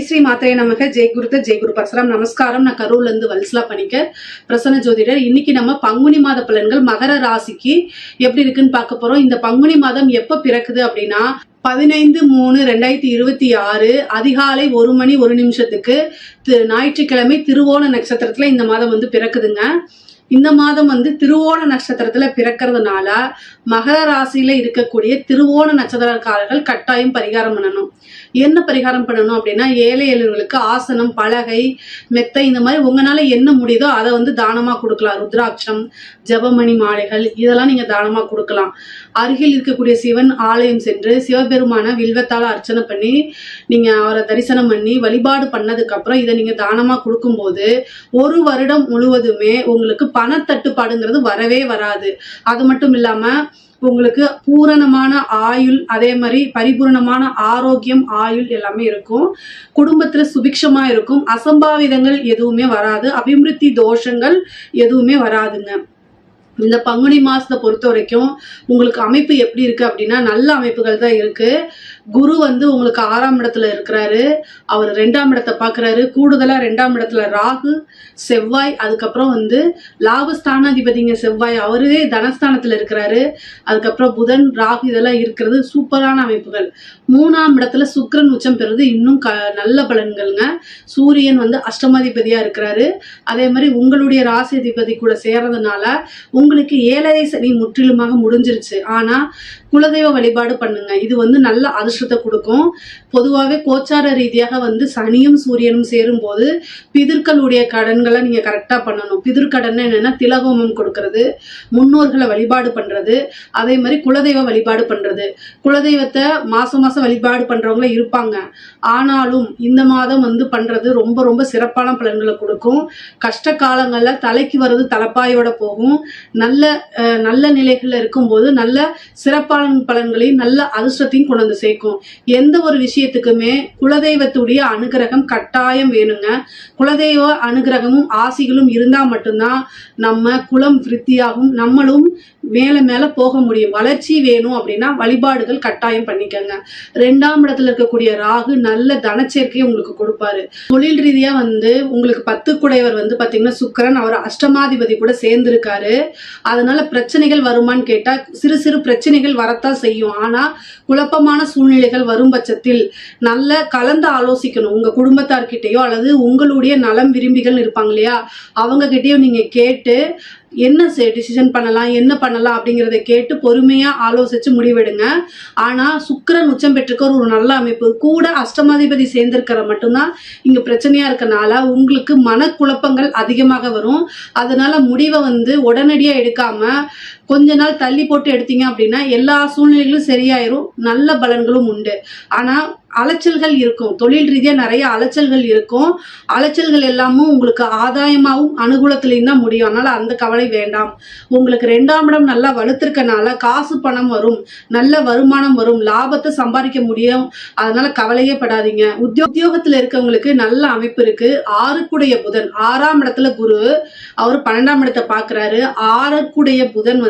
ஸ்ரீ மாத்திரை நமக ஜெய் குரு பரசுராம். நமஸ்காரம். நான் கரூர்ல இருந்து வல்சலா பணிக்கர், பிரசன்ன ஜோதிடர். இன்னைக்கு நம்ம பங்குனி மாத பலன்கள் மகர ராசிக்கு எப்படி இருக்குன்னு பார்க்க போறோம். இந்த பங்குனி மாதம் எப்ப பிறக்குது அப்படின்னா 15/3/2026 அதிகாலை 1:01 ஞாயிற்றுக்கிழமை திருவோண நட்சத்திரத்துல இந்த மாதம் பிறக்குதுங்க. இந்த மாதம் திருவோண நட்சத்திரத்துல பிறக்கிறதுனால மகர ராசியில இருக்கக்கூடிய திருவோண நட்சத்திரக்காரர்கள் கட்டாயம் பரிகாரம் பண்ணணும். என்ன பரிகாரம் பண்ணணும் அப்படின்னா, ஏழை எளியவர்களுக்கு ஆசனம், பலகை, மெத்தை, இந்த மாதிரி உங்களால என்ன முடியுதோ அதை தானமா கொடுக்கலாம். ருத்ராட்சம், ஜபமணி மாலைகள் இதெல்லாம் நீங்க தானமா கொடுக்கலாம். அருகில் இருக்கக்கூடிய சிவன் ஆலயம் சென்று சிவபெருமான வில்வத்தால அர்ச்சனை பண்ணி நீங்க அவரை தரிசனம் பண்ணி வழிபாடு பண்ணதுக்கு அப்புறம் இதை நீங்க தானமா கொடுக்கும்போது 1 வருடம் முழுவதுமே உங்களுக்கு பணத்தட்டுப்பாடுங்கிறது வரவே வராது. அது மட்டும் இல்லாம உங்களுக்கு பூரணமான ஆயுள், அதே மாதிரி பரிபூரணமான ஆரோக்கியம், ஆயுள் எல்லாமே இருக்கும். குடும்பத்துல சுபிக்ஷமா இருக்கும். அசம்பாவிதங்கள் எதுவுமே வராது. அபிவிருத்தி தோஷங்கள் எதுவுமே வராதுங்க. இந்த பங்குனி மாசத்தை பொறுத்த வரைக்கும் உங்களுக்கு அமைப்பு எப்படி இருக்கு அப்படின்னா, நல்ல அமைப்புகள் தான் இருக்கு. குரு உங்களுக்கு 6ஆம் இடத்துல இருக்கிறாரு. அவர் 2ஆம் இடத்தை பாக்குறாரு. கூடுதலா 2ஆம் இடத்துல ராகு, செவ்வாய், அதுக்கப்புறம் லாபஸ்தானாதிபதிங்க செவ்வாய், அவரே தனஸ்தானத்துல இருக்கிறாரு. அதுக்கப்புறம் புதன், ராகு இதெல்லாம் இருக்கிறது சூப்பரான அமைப்புகள். 3ஆம் இடத்துல சுக்கிரன் உச்சம் பெறுறது இன்னும் நல்ல பலன்கள்ங்க. சூரியன் அஷ்டமாதிபதியா இருக்கிறாரு. அதே மாதிரி உங்களுடைய ராசி அதிபதி கூட சேர்றதுனால உங்களுக்கு 7.5 சனி முற்றிலுமாக முடிஞ்சிருச்சு. ஆனா குலதெய்வ வழிபாடு பண்ணுங்க. இது நல்ல அதிர்ஷ்டத்தை கொடுக்கும். பொதுவாகவே கோச்சார ரீதியாக சனியும் சூரியனும் சேரும் போது பிதர்களுடைய கடன்களை நீங்க கரெக்டா பண்ணணும். பிதற்கடன் என்னன்னா திலகோமம் கொடுக்கறது, முன்னோர்களை வழிபாடு பண்றது, அதே மாதிரி குலதெய்வ வழிபாடு பண்றது. குலதெய்வத்தை மாசம் வழிபாடு பண்றவங்க இருப்பாங்க. ஆனாலும் இந்த மாதம் பண்றது ரொம்ப ரொம்ப சிறப்பான பலன்களை கொடுக்கும். கஷ்ட காலங்கள்ல தலைக்கு வர்றது தலைப்பாயோட போகும். நல்ல நிலைகள்ல இருக்கும்போது நல்ல சிறப்பான பலன்களையும் நல்ல அதிர்ஷ்டத்தையும் கொண்டு சேர்க்கும். எந்த ஒரு விஷயத்துக்குமே குலதெய்வத்துடைய அனுகிரகம் கட்டாயம் வேணுங்க. குலதெய்வ அனுகிரகமும் ஆசிகளும் இருந்தா மட்டும்தான் நம்ம குலம் விருத்தியாகும், நம்மளும் மேல மேல போக முடியும். வளர்ச்சி வேணும் அப்படின்னா வழிபாடுகள் கட்டாயம் பண்ணிக்கங்க. 2ஆம் இடத்துல இருக்கக்கூடிய ராகு நல்ல தனச்சேர்க்கையை உங்களுக்கு கொடுப்பாரு. தொழில் ரீதியா உங்களுக்கு 10 குடையவர் பாத்தீங்கன்னா சுக்கிரன், அவர் அஷ்டமாதிபதி கூட சேர்ந்திருக்காரு. அதனால பிரச்சனைகள் வருமான்னு கேட்டா சிறு சிறு பிரச்சனைகள் வரத்தான் செய்யும். ஆனா குழப்பமான சூழ்நிலைகள் வரும் பட்சத்தில் நல்ல கலந்து ஆலோசிக்கணும். உங்க குடும்பத்தார்கிட்டயோ அல்லது உங்களுடைய நலம் விரும்பிகள் இருப்பாங்க இல்லையா, அவங்க கிட்டயோ நீங்க கேட்டு என்ன டிசிஷன் பண்ணலாம், என்ன பண்ணலாம் அப்படிங்கிறத கேட்டு பொறுமையா ஆலோசிச்சு முடிவெடுங்க. ஆனா சுக்கிரன் உச்சம் பெற்றுக்கிற ஒரு நல்ல அமைப்பு கூட அஷ்டமாதிபதி சேர்ந்திருக்கிற மட்டும்தான் இங்க பிரச்சனையா இருக்கனால உங்களுக்கு மனக்குழப்பங்கள் அதிகமாக வரும். அதனால முடிவை உடனடியா எடுக்காம கொஞ்ச நாள் தள்ளி போட்டு எடுத்தீங்க அப்படின்னா எல்லா சூழ்நிலைகளும் சரியாயிரும். நல்ல பலன்களும் உண்டு. ஆனா அலைச்சல்கள் இருக்கும். தொழில் ரீதியா நிறைய அலைச்சல்கள் இருக்கும். அலைச்சல்கள் எல்லாமும் உங்களுக்கு ஆதாயமாகவும் அனுகூலத்திலையும் தான் முடியும். அதனால அந்த கவலை வேண்டாம். உங்களுக்கு 2ஆம் இடம் நல்லா வலுத்திருக்கனால காசு பணம் வரும், நல்ல வருமானம் வரும், லாபத்தை சம்பாதிக்க முடியும். அதனால கவலையே படாதீங்க. உத்தியோகத்துல இருக்கவங்களுக்கு நல்ல அமைப்பு இருக்கு. 6க்குடைய புதன் 6ஆம் இடத்துல குரு, அவர் 12ஆம் இடத்தை பாக்குறாரு. 6க்குடைய புதன்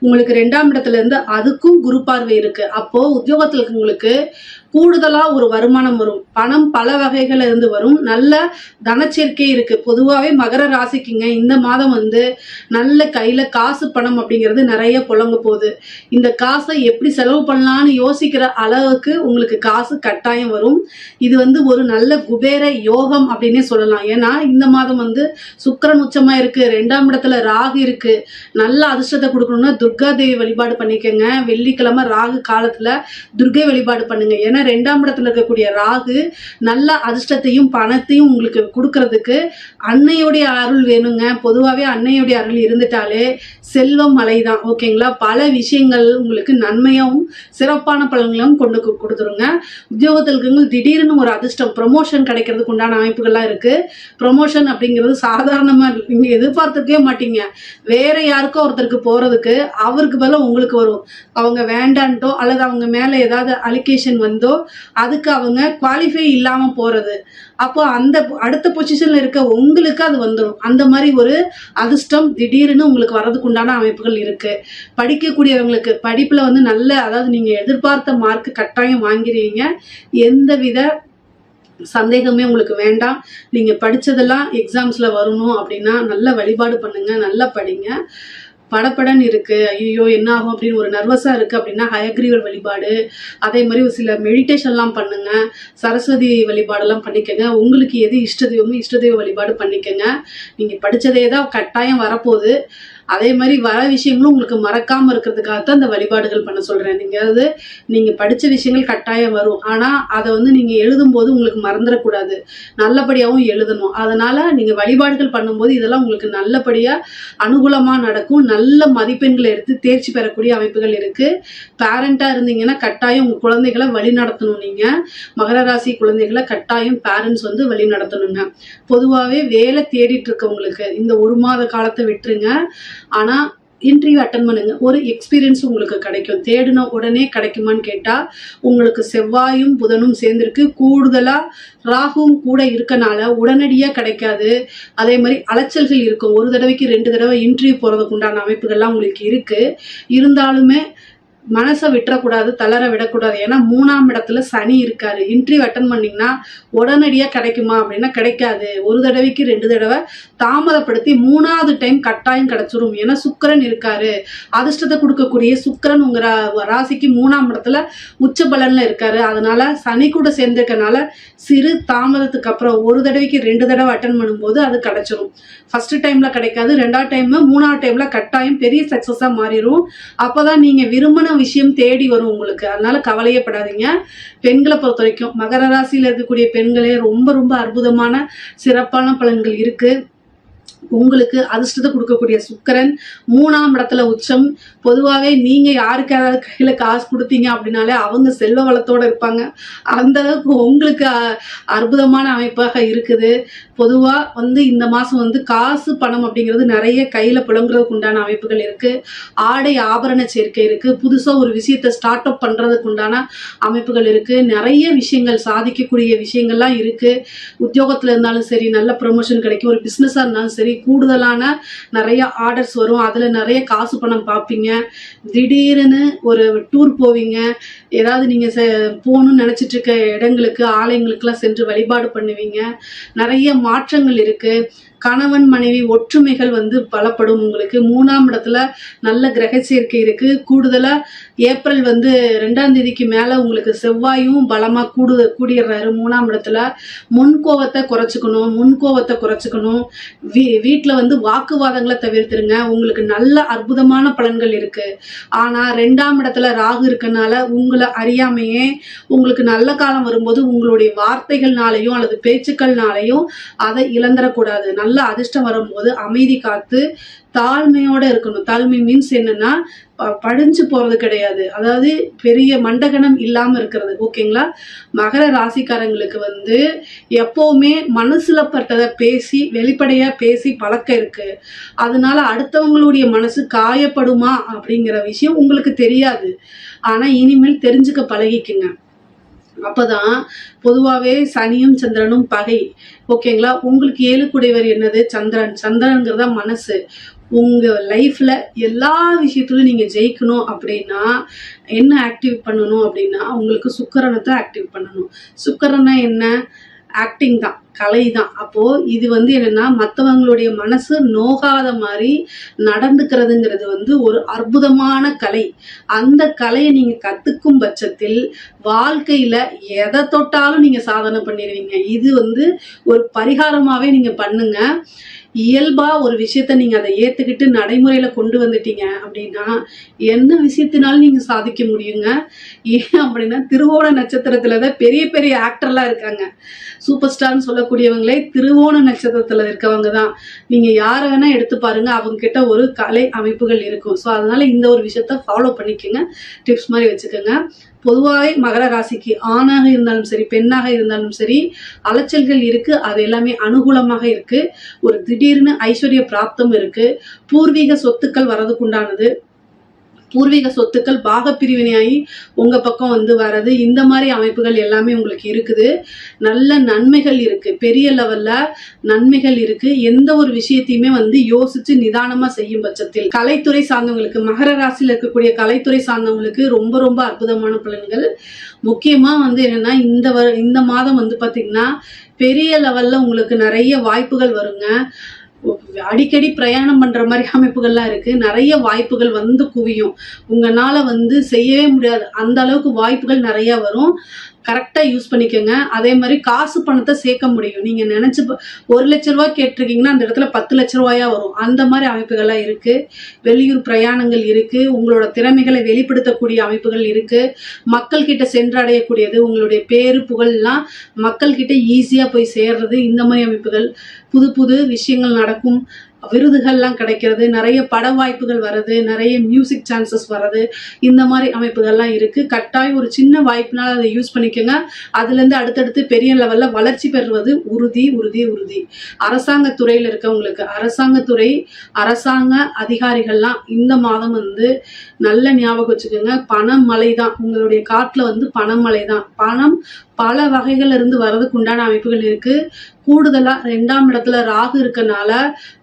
உங்களுக்கு 2ஆம் இடத்துல இருந்து அதுக்கும் குரு பார்வை இருக்கு. அப்போ உத்தியோகத்துல இருக்கவங்களுக்கு கூடுதலா ஒரு வருமானம் வரும். பணம் பல வகைகள் இருந்து வரும். நல்ல தனச்சேர்க்கை இருக்கு. பொதுவாகவே மகர ராசிக்குங்க இந்த மாதம் நல்ல கையில காசு பணம் அப்படிங்கிறது நிறைய புழங்க போகுது. இந்த காசை எப்படி செலவு பண்ணலாம்னு யோசிக்கிற அளவுக்கு உங்களுக்கு காசு கட்டாயம் வரும். இது ஒரு நல்ல குபேர யோகம் அப்படின்னே சொல்லலாம். ஏன்னா இந்த மாதம் சுக்கிரன் உச்சமா இருக்கு, 2ஆம் இடத்துல ராகு இருக்கு. நல்ல அதிர்ஷ்டத்தை கொடுக்கணும்னா துர்கா தேவி வழிபாடு பண்ணிக்கங்க. வெள்ளிக்கிழமை ராகு காலத்துல துர்கை வழிபாடு பண்ணுங்க. ஏன்னா 2ஆம் இடத்துல இருக்கக்கூடிய ராகு நல்ல அதிர்ஷ்டத்தையும் பணத்தையும் உங்களுக்கு கொடுக்கறதுக்கு அன்னையுடைய அருள் வேணுங்க. பொதுவாகவே அன்னையுடைய அருள் இருந்துட்டாலே செல்வம் மலைதான். ஓகேங்களா? பல விஷயங்கள் உங்களுக்கு நன்மையாகவும் சிறப்பான பலன்களும் கொண்டு கொடுத்துருங்க. உத்தியோகத்தில் இருக்கவங்க திடீர்னு ஒரு அதிர்ஷ்டம் ப்ரமோஷன் கிடைக்கிறதுக்கு உண்டான அமைப்புகள்லாம் இருக்கு. ப்ரமோஷன் அப்படிங்கிறது சாதாரணமா நீங்க எதிர்பார்த்துக்கவே மாட்டீங்க. வேற யாருக்கோ ஒருத்தருக்கு போறதுக்கு அவருக்கு பதிலா உங்களுக்கு வரும். அவங்க வேண்டான்ட்டோ அல்லது அவங்க மேல ஏதாவது அலிகேஷன் வந்தோ அதுக்கு அவங்க குவாலிஃபை இல்லாம போறது. அப்போ அந்த அடுத்த பொசிஷன்ல இருக்க உங்களுக்கு அது வந்துடும். அந்த மாதிரி ஒரு அதிர்ஷ்டம் திடீர்னு உங்களுக்கு வர்றதுக்கு உண்டான அமைப்புகள் இருக்கு. படிக்கக்கூடியவங்களுக்கு படிப்புல நல்ல, அதாவது நீங்க எதிர்பார்த்த மார்க் கட்டாயம் வாங்கிறீங்க. எந்தவித சந்தேகமே உங்களுக்கு வேண்டாம். நீங்க படிச்சதெல்லாம் எக்ஸாம்ஸ்ல வரணும் அப்படின்னா நல்ல வழிபாடு பண்ணுங்க, நல்லா படிங்க. படபடன்னு இருக்கு, ஐயோ என்ன ஆகும் அப்படின்னு ஒரு நர்வஸா இருக்கு அப்படின்னா ஹயக்ரீவர் வழிபாடு, அதே மாதிரி ஒரு சில மெடிடேஷன்லாம் பண்ணுங்க, சரஸ்வதி வழிபாடெல்லாம் பண்ணிக்கங்க. உங்களுக்கு எது இஷ்ட தெய்வமோ இஷ்ட தெய்வ வழிபாடு பண்ணிக்கங்க. நீங்க படிச்சதே தான் கட்டாயம் வரப்போகுது. அதே மாதிரி வர விஷயங்களும் உங்களுக்கு மறக்காம இருக்கிறதுக்காக தான் இந்த வழிபாடுகள் பண்ண சொல்றேன். நீங்க படிச்ச விஷயங்கள் கட்டாயம் வரும், ஆனா அதை வந்து நீங்க எழுதும் போது உங்களுக்கு மறந்துடக்கூடாது, நல்லபடியாகவும் எழுதணும். அதனால நீங்க வழிபாடுகள் பண்ணும்போது இதெல்லாம் உங்களுக்கு நல்லபடியா அனுகூலமா நடக்கும். நல்ல மதிப்பெண்களை எடுத்து தேர்ச்சி பெறக்கூடிய அமைப்புகள் இருக்கு. பேரண்டா இருந்தீங்கன்னா கட்டாயம் உங்க குழந்தைகளை வழி நடத்தணும். நீங்க மகர ராசி குழந்தைகளை கட்டாயம் பேரண்ட்ஸ் வந்து வழி நடத்தணுங்க. பொதுவாகவே வேலை தேடிட்டு இருக்கவங்களுக்கு இந்த 1 மாத காலத்தை விட்டுருங்க. ஆனா இன்டர்வியூ அட்டன் பண்ணுங்க, ஒரு எக்ஸ்பீரியன்ஸ் உங்களுக்கு கிடைக்கும். தேடின உடனே கிடைக்குமான்னு கேட்டா உங்களுக்கு செவ்வாயும் புதனும் சேர்ந்திருக்கு, கூடுதலா ராகுவும் கூட இருக்கனால உடனடியா கிடைக்காது. அதே மாதிரி அலைச்சல்கள் இருக்கும். ஒரு தடவைக்கு 2 தடவை இன்டர்வியூ போறதுக்கு உண்டான அமைப்புகள்லாம் உங்களுக்கு இருக்கு. இருந்தாலுமே மனசை விட்டுறக்கூடாது, தளர விடக்கூடாது. ஏன்னா 3ஆம் இடத்துல சனி இருக்காரு. இன்டர்வியூ அட்டன் பண்ணீங்கன்னா உடனடியாக கிடைக்குமா அப்படின்னா கிடைக்காது. ஒரு தடவைக்கு 2 தடவை தாமதப்படுத்தி 3ஆவது டைம் கட்டாயம் கிடைச்சிரும். ஏன்னா சுக்கிரன் இருக்காரு, அதிர்ஷ்டத்தை கொடுக்கக்கூடிய சுக்கிரன் உங்க ராசிக்கு 3ஆம் இடத்துல உச்ச பலன்ல இருக்காரு. அதனால சனி கூட சேர்ந்திருக்கனால சிறு தாமதத்துக்கு அப்புறம் ஒரு தடவைக்கு 2 தடவை அட்டன் பண்ணும்போது அது கிடைச்சிரும். ஃபர்ஸ்ட் டைம்ல கிடைக்காது, 2ஆவது டைம் 3ஆவது டைம்ல கட்டாயம் பெரிய சக்சஸா மாறிடும். அப்பதான் நீங்க விரும்பின விஷயம் தேடி வரும் உங்களுக்கு. அதனால கவலையப்படாதீங்க. பெண்களை பொறுத்த வரைக்கும் மகர ராசியில இருக்கக்கூடிய பெண்களே ரொம்ப ரொம்ப அற்புதமான சிறப்பான பலன்கள் இருக்கு. உங்களுக்கு அதிர்ஷ்டத்தை கொடுக்கக்கூடிய சுக்கிரன் 3ஆம் இடத்துல உச்சம். பொதுவாகவே நீங்க யாருக்கு யாராவது கையில காசு கொடுத்தீங்க அப்படின்னாலே அவங்க செல்வ வளத்தோட இருப்பாங்க. அந்த அளவுக்கு உங்களுக்கு அற்புதமான அமைப்பாக இருக்குது. பொதுவா வந்து இந்த மாசம் வந்து காசு பணம் அப்படிங்கிறது நிறைய கையில புழங்குறதுக்கு உண்டான அமைப்புகள் இருக்கு. ஆடை ஆபரண சேர்க்கை இருக்கு. புதுசா ஒரு விஷயத்தை ஸ்டார்ட் அப் பண்றதுக்கு உண்டான அமைப்புகள் இருக்கு. நிறைய விஷயங்கள் சாதிக்கக்கூடிய விஷயங்கள்லாம் இருக்கு. உத்தியோகத்துல இருந்தாலும் சரி நல்ல ப்ரொமோஷன் கிடைக்கும். ஒரு பிசினஸா இருந்தாலும் சரி கூடுதலான நிறைய ஆர்டர்ஸ் வரும். அதுல நிறைய காசு பணம் பார்ப்பீங்க. திடீர்னு ஒரு டூர் போவீங்க. ஏதாவது நீங்க போகணும்னு நினைச்சிட்டு இருக்க இடங்களுக்கு ஆலயங்களுக்கெல்லாம் சென்று வழிபாடு பண்ணுவீங்க. நிறைய மாற்றங்கள் இருக்கு. கணவன் மனைவி ஒற்றுமைகள் வந்து பலப்படும். உங்களுக்கு 3ஆம் இடத்துல நல்ல கிரக சேர்க்கை இருக்கு. கூடுதலா ஏப்ரல் வந்து 2ஆம் தேதிக்கு மேல உங்களுக்கு செவ்வாயும் பலமா கூடிடுறாரு 3ஆம் இடத்துல. முன்கோவத்தை குறைச்சுக்கணும். வீட்டுல வந்து வாக்குவாதங்களை தவிர்த்துருங்க. உங்களுக்கு நல்ல அற்புதமான பலன்கள் இருக்கு. ஆனா 2ஆம் இடத்துல ராகு இருக்கனால உங்களை அறியாமையே உங்களுக்கு நல்ல காலம் வரும்போது உங்களுடைய வார்த்தைகள்னாலையும் அல்லது பேச்சுக்கள்னாலையும் அதை இழந்துடக்கூடாது. நல்ல அதிர்ஷ்டம் வரும்போது அமைதி காத்து தாழ்மையோட இருக்கணும். தாழ்மை மீன்ஸ் என்னன்னா படிஞ்சு போறது கிடையாது, அதாவது பெரிய மண்டகனம் இல்லாம இருக்கிறது. ஓகேங்களா? மகர ராசிக்காரங்களுக்கு வந்து எப்பவுமே மனசுல பட்டதை பேசி வெளிப்படையா பேசி பழக்கம் இருக்கு. அதனால அடுத்தவங்களுடைய மனசு காயப்படுமா அப்படிங்கிற விஷயம் உங்களுக்கு தெரியாது. ஆனா இனிமேல் தெரிஞ்சுக்க பழகிக்குங்க. அப்பதான் பொதுவாகவே சனியும் சந்திரனும் பகை. ஓகேங்களா? உங்களுக்கு 7 குடைவர் என்னது? சந்திரன்கிறதா மனசு. உங்க லைஃப்ல எல்லா விஷயத்திலும் நீங்க ஜெயிக்கணும் அப்படின்னா என்ன ஆக்டிவ் பண்ணணும் அப்படின்னா உங்களுக்கு சுக்கிரனை தான் ஆக்டிவ் பண்ணணும். சுக்கிரனா என்ன? ஆக்டிங் தான், கலை தான். அப்போ இது வந்து என்னன்னா மற்றவங்களுடைய மனசு நோகாத மாதிரி நடந்துக்கிறதுங்கிறது வந்து ஒரு அற்புதமான கலை. அந்த கலையை நீங்க கத்துக்கும் பட்சத்தில் வாழ்க்கையில எதை தொட்டாலும் நீங்க சாதனை பண்ணிடுவீங்க. இது வந்து ஒரு பரிகாரமாவே நீங்க பண்ணுங்க. இயல்பா ஒரு விஷயத்த நீங்க அதை ஏத்துக்கிட்டு நடைமுறையில கொண்டு வந்துட்டீங்க அப்படின்னா என்ன விஷயத்தினாலும் நீங்க சாதிக்க முடியுங்க. ஏன் அப்படின்னா திருவோண நட்சத்திரத்துலதான் பெரிய பெரிய ஆக்டர்லாம் இருக்காங்க. சூப்பர் ஸ்டார்னு சொல்லக்கூடியவங்களே திருவோண நட்சத்திரத்துல இருக்கவங்க தான். நீங்க யாரை வேணா எடுத்து பாருங்க, அவங்க கிட்ட ஒரு கலை அமைப்புகள் இருக்கும். ஸோ அதனால இந்த ஒரு விஷயத்த ஃபாலோ பண்ணிக்கோங்க, டிப்ஸ் மாதிரி வச்சுக்கோங்க. பொதுவாகவே மகர ராசிக்கு ஆணாக இருந்தாலும் சரி பெண்ணாக இருந்தாலும் சரி அலைச்சல்கள் இருக்கு. அது எல்லாமே அனுகூலமாக இருக்கு. ஒரு திடீர்னு ஐஸ்வர்ய பிராப்தம் இருக்கு. பூர்வீக சொத்துக்கள் வரதுக்குண்டானது. பூர்வீக சொத்துக்கள் பாகப்பிரிவினையாகி உங்கள் பக்கம் வந்து வர்றது, இந்த மாதிரி அமைப்புகள் எல்லாமே உங்களுக்கு இருக்குது. நல்ல நன்மைகள் இருக்குது, பெரிய லெவலில் நன்மைகள் இருக்குது. எந்த ஒரு விஷயத்தையுமே வந்து யோசித்து நிதானமாக செய்யும் பட்சத்தில் கலைத்துறை சார்ந்தவங்களுக்கு, மகர ராசியில் இருக்கக்கூடிய கலைத்துறை சார்ந்தவங்களுக்கு ரொம்ப ரொம்ப அற்புதமான பலன்கள். முக்கியமாக வந்து என்னென்னா இந்த மாதம் வந்து பார்த்திங்கன்னா பெரிய லெவலில் உங்களுக்கு நிறைய வாய்ப்புகள் வருங்க. அடிக்கடி பிரயாணம் பண்ணுற மாதிரி அமைப்புகள்லாம் இருக்குது. நிறைய வாய்ப்புகள் வந்து குவியும். உங்களால் வந்து செய்யவே முடியாது அந்த அளவுக்கு வாய்ப்புகள் நிறையா வரும். கரெக்டாக யூஸ் பண்ணிக்கோங்க. அதே மாதிரி காசு பணத்தை சேர்க்க முடியும். நீங்கள் நினச்சி 1 லட்ச ரூபா கேட்டிருக்கீங்கன்னா அந்த இடத்துல 10 லட்ச ரூபாயா வரும். அந்த மாதிரி அமைப்புகள்லாம் இருக்குது. வெளியூர் பிரயாணங்கள் இருக்குது. உங்களோட திறமைகளை வெளிப்படுத்தக்கூடிய அமைப்புகள் இருக்குது. மக்கள்கிட்ட சென்றடையக்கூடியது, உங்களுடைய பேரு புகழ்லாம் மக்கள்கிட்ட ஈஸியாக போய் சேர்றது, இந்த மாதிரி அமைப்புகள். புது புது விஷயங்கள் நடக்கும், விருதுகள்லாம் கிடைக்கிறது, நிறைய பட வாய்ப்புகள் வர்றது, நிறைய மியூசிக் சான்சஸ் வர்றது, இந்த மாதிரி அமைப்புகள்லாம் இருக்குது. கட்டாயம் ஒரு சின்ன வாய்ப்புனால அதை யூஸ் பண்ணிக்கோங்க. அதுலேருந்து அடுத்தடுத்து பெரிய லெவலில் வளர்ச்சி பெறுவது உறுதி உறுதி உறுதி. அரசாங்கத்துறையில் இருக்கவங்களுக்கு, அரசாங்கத்துறை அரசாங்க அதிகாரிகள்லாம் இந்த மாதம் வந்து நல்ல ஞாபகம் வச்சுக்கோங்க. பணமழை தான் உங்களுடைய காட்டில் வந்து பணமழை தான். பணம் பல வகைகள் இருந்து வர்றதுக்கு உண்டான அமைப்புகள் இருக்குது. கூடுதலாக 2ஆம் இடத்துல ராகு இருக்கனால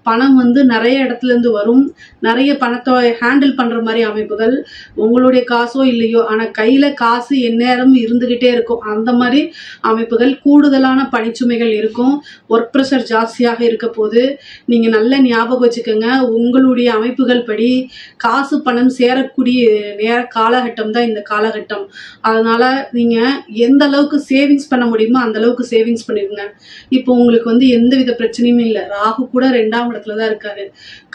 பணம் வந்து நிறைய இடத்துல இருந்து வரும். நிறைய பணத்தை ஹேண்டில் பண்ணுற மாதிரி அமைப்புகள். உங்களுடைய காசோ இல்லையோ ஆனால் கையில் காசு எந்நேரமும் இருந்துக்கிட்டே இருக்கும். அந்த மாதிரி அமைப்புகள். கூடுதலான பணிச்சுமைகள் இருக்கும். ஒர்க் ப்ரெஷர் ஜாஸ்தியாக இருக்க போது நீங்கள் நல்ல ஞாபகம் வச்சுக்கோங்க. உங்களுடைய அமைப்புகள் படி காசு பணம் சேரக்கூடிய காலகட்டம் தான் இந்த காலகட்டம். அதனால் நீங்கள் எந்த அளவுக்கு சேவிங்ஸ் பண்ண முடியுமோ அந்த அளவுக்கு சேவிங்ஸ் பண்ணிடுங்க. இப்போ உங்களுக்கு வந்து எந்தவித பிரச்சனையுமே இல்லை. ராகு கூட 2ஆம் இடத்துல தான் இருக்காரு.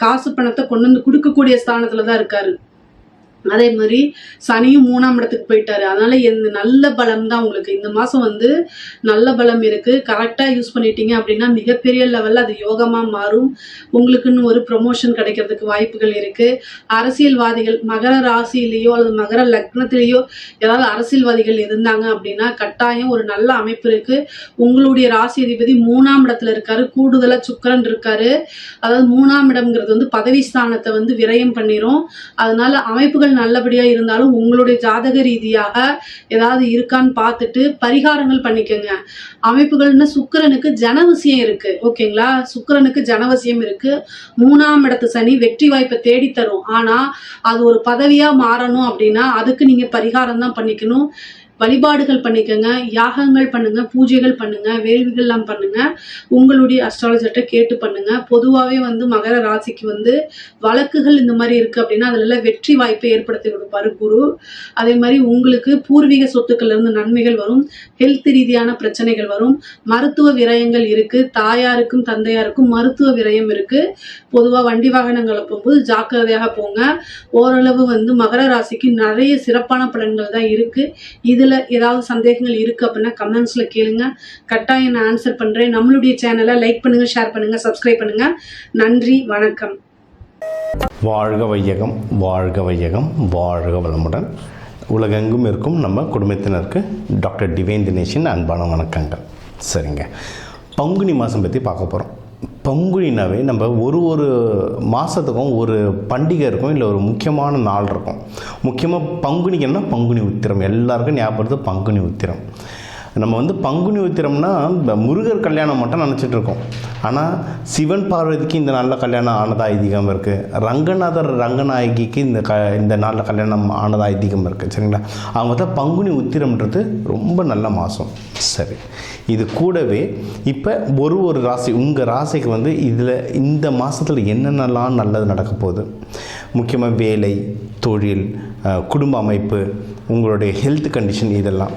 காசு பணத்தை கொண்டு வந்து கொடுக்கக்கூடிய ஸ்தானத்துல தான் இருக்காரு. அதே மாதிரி சனியும் 3ஆம் இடத்துக்கு போயிட்டாரு. அதனால நல்ல பலம் தான் உங்களுக்கு இந்த மாசம் வந்து நல்ல பலம் இருக்கு. கரெக்டா யூஸ் பண்ணிட்டீங்க அப்படின்னா மிகப்பெரிய லெவல்ல அது யோகமா மாறும். உங்களுக்குன்னு ஒரு ப்ரொமோஷன் கிடைக்கிறதுக்கு வாய்ப்புகள் இருக்கு. அரசியல்வாதிகள் மகர ராசியிலேயோ அல்லது மகர லக்னத்திலேயோ ஏதாவது அரசியல்வாதிகள் இருந்தாங்க அப்படின்னா கட்டாயம் ஒரு நல்ல அமைப்பு இருக்கு. உங்களுடைய ராசி அதிபதி 3ஆம் இடத்துல இருக்காரு. கூடுதலா சுக்கிரன் இருக்காரு. அதாவது 3ஆம் இடம்ங்கிறது வந்து பதவி ஸ்தானத்தை வந்து விரயம் பண்ணிரும். அதனால அமைப்புகள் நல்லபடியா இருந்தாலும் உங்களுடைய ஜாதக ரீதியாக ஏதாவது இருக்கான்னு பார்த்துட்டு பரிகாரங்கள் பண்ணிக்கோங்க. அமைப்புகள்னு சுக்கிரனுக்கு ஜனவசியம் இருக்கு. ஓகேங்களா, சுக்கிரனுக்கு ஜனவசியம் இருக்கு. 3ஆம் இடத்து சனி வெற்றி வாய்ப்பை தேடி தரும். ஆனா அது ஒரு பதவியா மாறணும் அப்படின்னா அதுக்கு நீங்க பரிகாரம் தான் பண்ணிக்கணும். வழிபாடுகள் பண்ணிக்கோங்க, யாகங்கள் பண்ணுங்க, பூஜைகள் பண்ணுங்க, வேள்விகள்லாம் பண்ணுங்க. உங்களுடைய அஸ்ட்ராலஜர்கிட்ட கேட்டு பண்ணுங்க. பொதுவாகவே வந்து மகர ராசிக்கு வந்து வழக்குகள் இந்த மாதிரி இருக்கு அப்படின்னா அதுல வெற்றி வாய்ப்பை ஏற்படுத்தி கொடுப்பாரு குரு. அதே மாதிரி உங்களுக்கு பூர்வீக சொத்துக்கள்ல இருந்து நன்மைகள் வரும். ஹெல்த் ரீதியான பிரச்சனைகள் வரும். மருத்துவ விரயங்கள் இருக்கு. தாயாருக்கும் தந்தையாருக்கும் மருத்துவ விரயம் இருக்கு. பொதுவாக வண்டி வாகனங்களை போகும்போது ஜாக்கிரதையாக போங்க. ஓரளவு வந்து மகர ராசிக்கு நிறைய சிறப்பான பலன்கள் தான் இருக்கு. இதுல ஏதாவது சந்தேகங்கள் இருக்கு அப்படின்னா கமெண்ட்ஸ்ல கேளுங்க. கட்டாயம் நான் ஆன்சர் பண்றேன். நம்மளுடைய சேனலை லைக் பண்ணுங்க, ஷேர் பண்ணுங்க, சப்ஸ்கிரைப் பண்ணுங்க. நன்றி, வணக்கம். வாழ்க வையகம், வாழ்க வையகம், வாழ்க வளமுடன். உலகெங்கும் இருக்கும் நம்ம குடும்பத்தினருக்கு டாக்டர் டிவைன் தினேஷின் அன்பான வணக்கங்கள். சரிங்க, பங்குனி மாதம் பற்றி பார்க்க போகிறோம். பங்குனினாவே நம்ம ஒரு மாதத்துக்கும் ஒரு பண்டிகை இருக்கும், இல்லை ஒரு முக்கியமான நாள் இருக்கும். முக்கியமாக பங்குனிக்குன்னா பங்குனி உத்திரம். எல்லாருக்கும் ஞாபகப்படுது பங்குனி உத்திரம். நம்ம வந்து பங்குனி உத்திரம்னா முருகர் கல்யாணம் மட்டும் நினச்சிட்டு இருக்கோம். ஆனால் சிவன் பார்வதிக்கு இந்த நாளில் கல்யாணம் ஆனதா ஐதீகம் இருக்குது. ரங்கநாதர் ரங்கநாயகிக்கு இந்த நாளில் கல்யாணம் ஆனதா ஐதீகம் இருக்குது. சரிங்களா, அவங்க தான் பங்குனி உத்திரம்ன்றது ரொம்ப நல்ல மாதம். சரி, இது கூடவே இப்போ ஒரு ராசி, உங்கள் ராசிக்கு வந்து இதில் இந்த மாதத்தில் என்னென்னலாம் நல்லது நடக்க போகுது, முக்கியமாக வேலை, தொழில், குடும்ப அமைப்பு, உங்களுடைய ஹெல்த் கண்டிஷன், இதெல்லாம்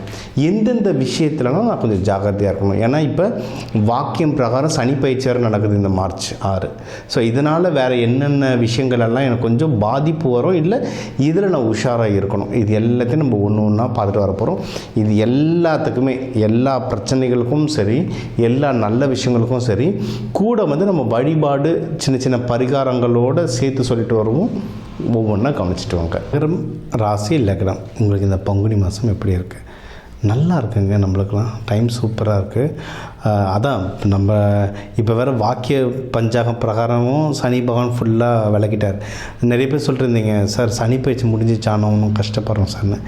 எந்தெந்த விஷயத்துலலாம் நான் கொஞ்சம் ஜாக்கிரதையாக இருக்கணும். ஏன்னா இப்போ வாக்கியம் பிரகாரம் சனி பயிற்சியார் நடக்குது இந்த மார்ச் 6. ஸோ இதனால் வேறு என்னென்ன விஷயங்களெல்லாம் எனக்கு கொஞ்சம் பாதிப்பு வரும், இல்லை இதில் நான் உஷாராக இருக்கணும். இது எல்லாத்தையும் நம்ம ஒன்று ஒன்றா பார்த்துட்டு வரப்போகிறோம். இது எல்லாத்துக்குமே, எல்லா பிரச்சனைகளுக்கும் சரி, எல்லா நல்ல விஷயங்களுக்கும் சரி, கூட வந்து நம்ம வழிபாடு சின்ன சின்ன பரிகாரங்களோடு சேர்த்து சொல்லிட்டு வருவோம். ஒவ்வொன்றா கவனிச்சுட்டு வாங்க. ராசி லக்னம் உங்களுக்கு இந்த பங்குனி மாதம் எப்படி இருக்குது? நல்லா இருக்குங்க. நம்மளுக்கெல்லாம் டைம் சூப்பராக இருக்குது. அதான் நம்ம இப்போ வேறு வாக்கிய பஞ்சாங்கம் பிரகாரமும் சனி பகவான் ஃபுல்லாக விளக்கிட்டார். நிறைய பேர் சொல்லிட்டுருந்தீங்க, சார் சனி பயிற்சி முடிஞ்சிச்சானோ ஒன்றும் கஷ்டப்படுறோம் சார்னு.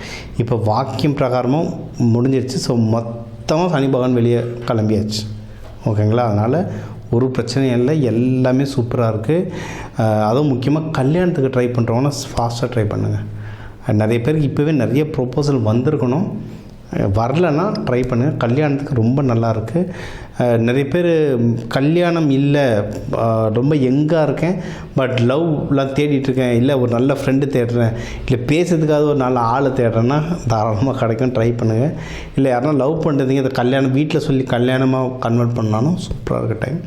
இப்போ வாக்கியம் பிரகாரமும் முடிஞ்சிருச்சு. ஸோ மொத்தமாக சனி பகவான் வெளியே கிளம்பியாச்சு. ஓகேங்களா? அதனால் ஒரு பிரச்சனையும் இல்லை, எல்லாமே சூப்பராக இருக்குது. அதுவும் முக்கியமாக கல்யாணத்துக்கு ட்ரை பண்ணுறவங்கன்னா ஃபாஸ்ட்டாக ட்ரை பண்ணுங்கள். நிறைய பேருக்கு இப்போவே நிறைய ப்ரொப்போசல் வந்திருக்கணும், வரலைன்னா ட்ரை பண்ணுங்கள். கல்யாணத்துக்கு ரொம்ப நல்லாயிருக்கு. நிறைய பேர் கல்யாணம் இல்லை, ரொம்ப யங்காக இருக்கேன், பட் லவ்லாம் தேடிட்டுருக்கேன், இல்லை ஒரு நல்ல ஃப்ரெண்டு தேடுறேன், இல்லை பேசுறதுக்காக ஒரு நல்ல ஆளை தேடுறேன்னா தாராளமாக கிடைக்கும், ட்ரை பண்ணுங்கள். இல்லை யாருன்னா லவ் பண்ணுறதுங்க, இந்த கல்யாணம் வீட்டில் சொல்லி கல்யாணமாக கன்வெர்ட் பண்ணாலும் சூப்பராக இருக்க டைம்.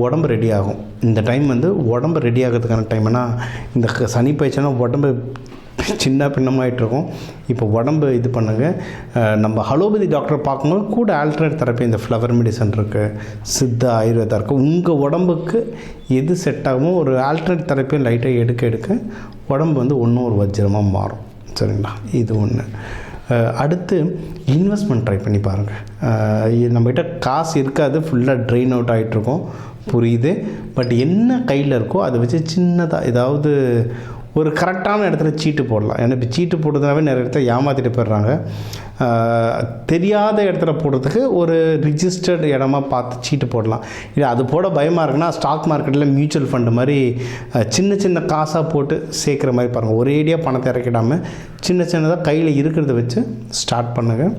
உடம்பு ரெடி ஆகும். இந்த டைம் வந்து உடம்பு ரெடி ஆகிறதுக்கான டைம்னா, இந்த சனி பயிற்சினா உடம்பு சின்ன பின்னமாகிட்ருக்கும். இப்போ உடம்பு இது பண்ணுங்கள். நம்ம அலோபதி டாக்டரை பார்க்கும்போது கூட ஆல்டர்னேட் தெரப்பி, இந்த ஃப்ளவர் மெடிசன் இருக்குது, சித்த ஆயுர்வேதா இருக்குது. உங்கள் உடம்புக்கு எது செட் ஆகுமோ ஒரு ஆல்டர்னேட் தெரப்பியும் லைட்டாக எடுக்க உடம்பு வந்து ஒன்றும் ஒரு வஜ்ரமாக மாறும். சரிங்களா? இது ஒன்று. அடுத்து இன்வெஸ்ட்மெண்ட் ட்ரை பண்ணி பாருங்கள். நம்மகிட்ட காசு இருக்காது, ஃபுல்லாக ட்ரெயின் அவுட் ஆகிட்ருக்கோம், புரியுது. பட் என்ன கையில் இருக்கோ அதை வச்சு சின்னதாக ஏதாவது ஒரு கரெக்டான இடத்துல சீட்டு போடலாம். ஏன்னா இப்போ சீட்டு போடுறதுனாவே நிறைய இடத்துல ஏமாற்றிட்டு போயிடுறாங்க. தெரியாத இடத்துல போடுறதுக்கு ஒரு ரிஜிஸ்டர்டு இடமா பார்த்து சீட்டு போடலாம். இல்லை அது போட பயமாக இருக்குன்னா ஸ்டாக் மார்க்கெட்டில் மியூச்சுவல் ஃபண்டு மாதிரி சின்ன காசாக போட்டு சேர்க்குற மாதிரி பாருங்கள். ஒரேடியாக பணத்தை இறக்கிடாமல் சின்னதாக கையில் இருக்கிறத வச்சு ஸ்டார்ட் பண்ணுங்கள்.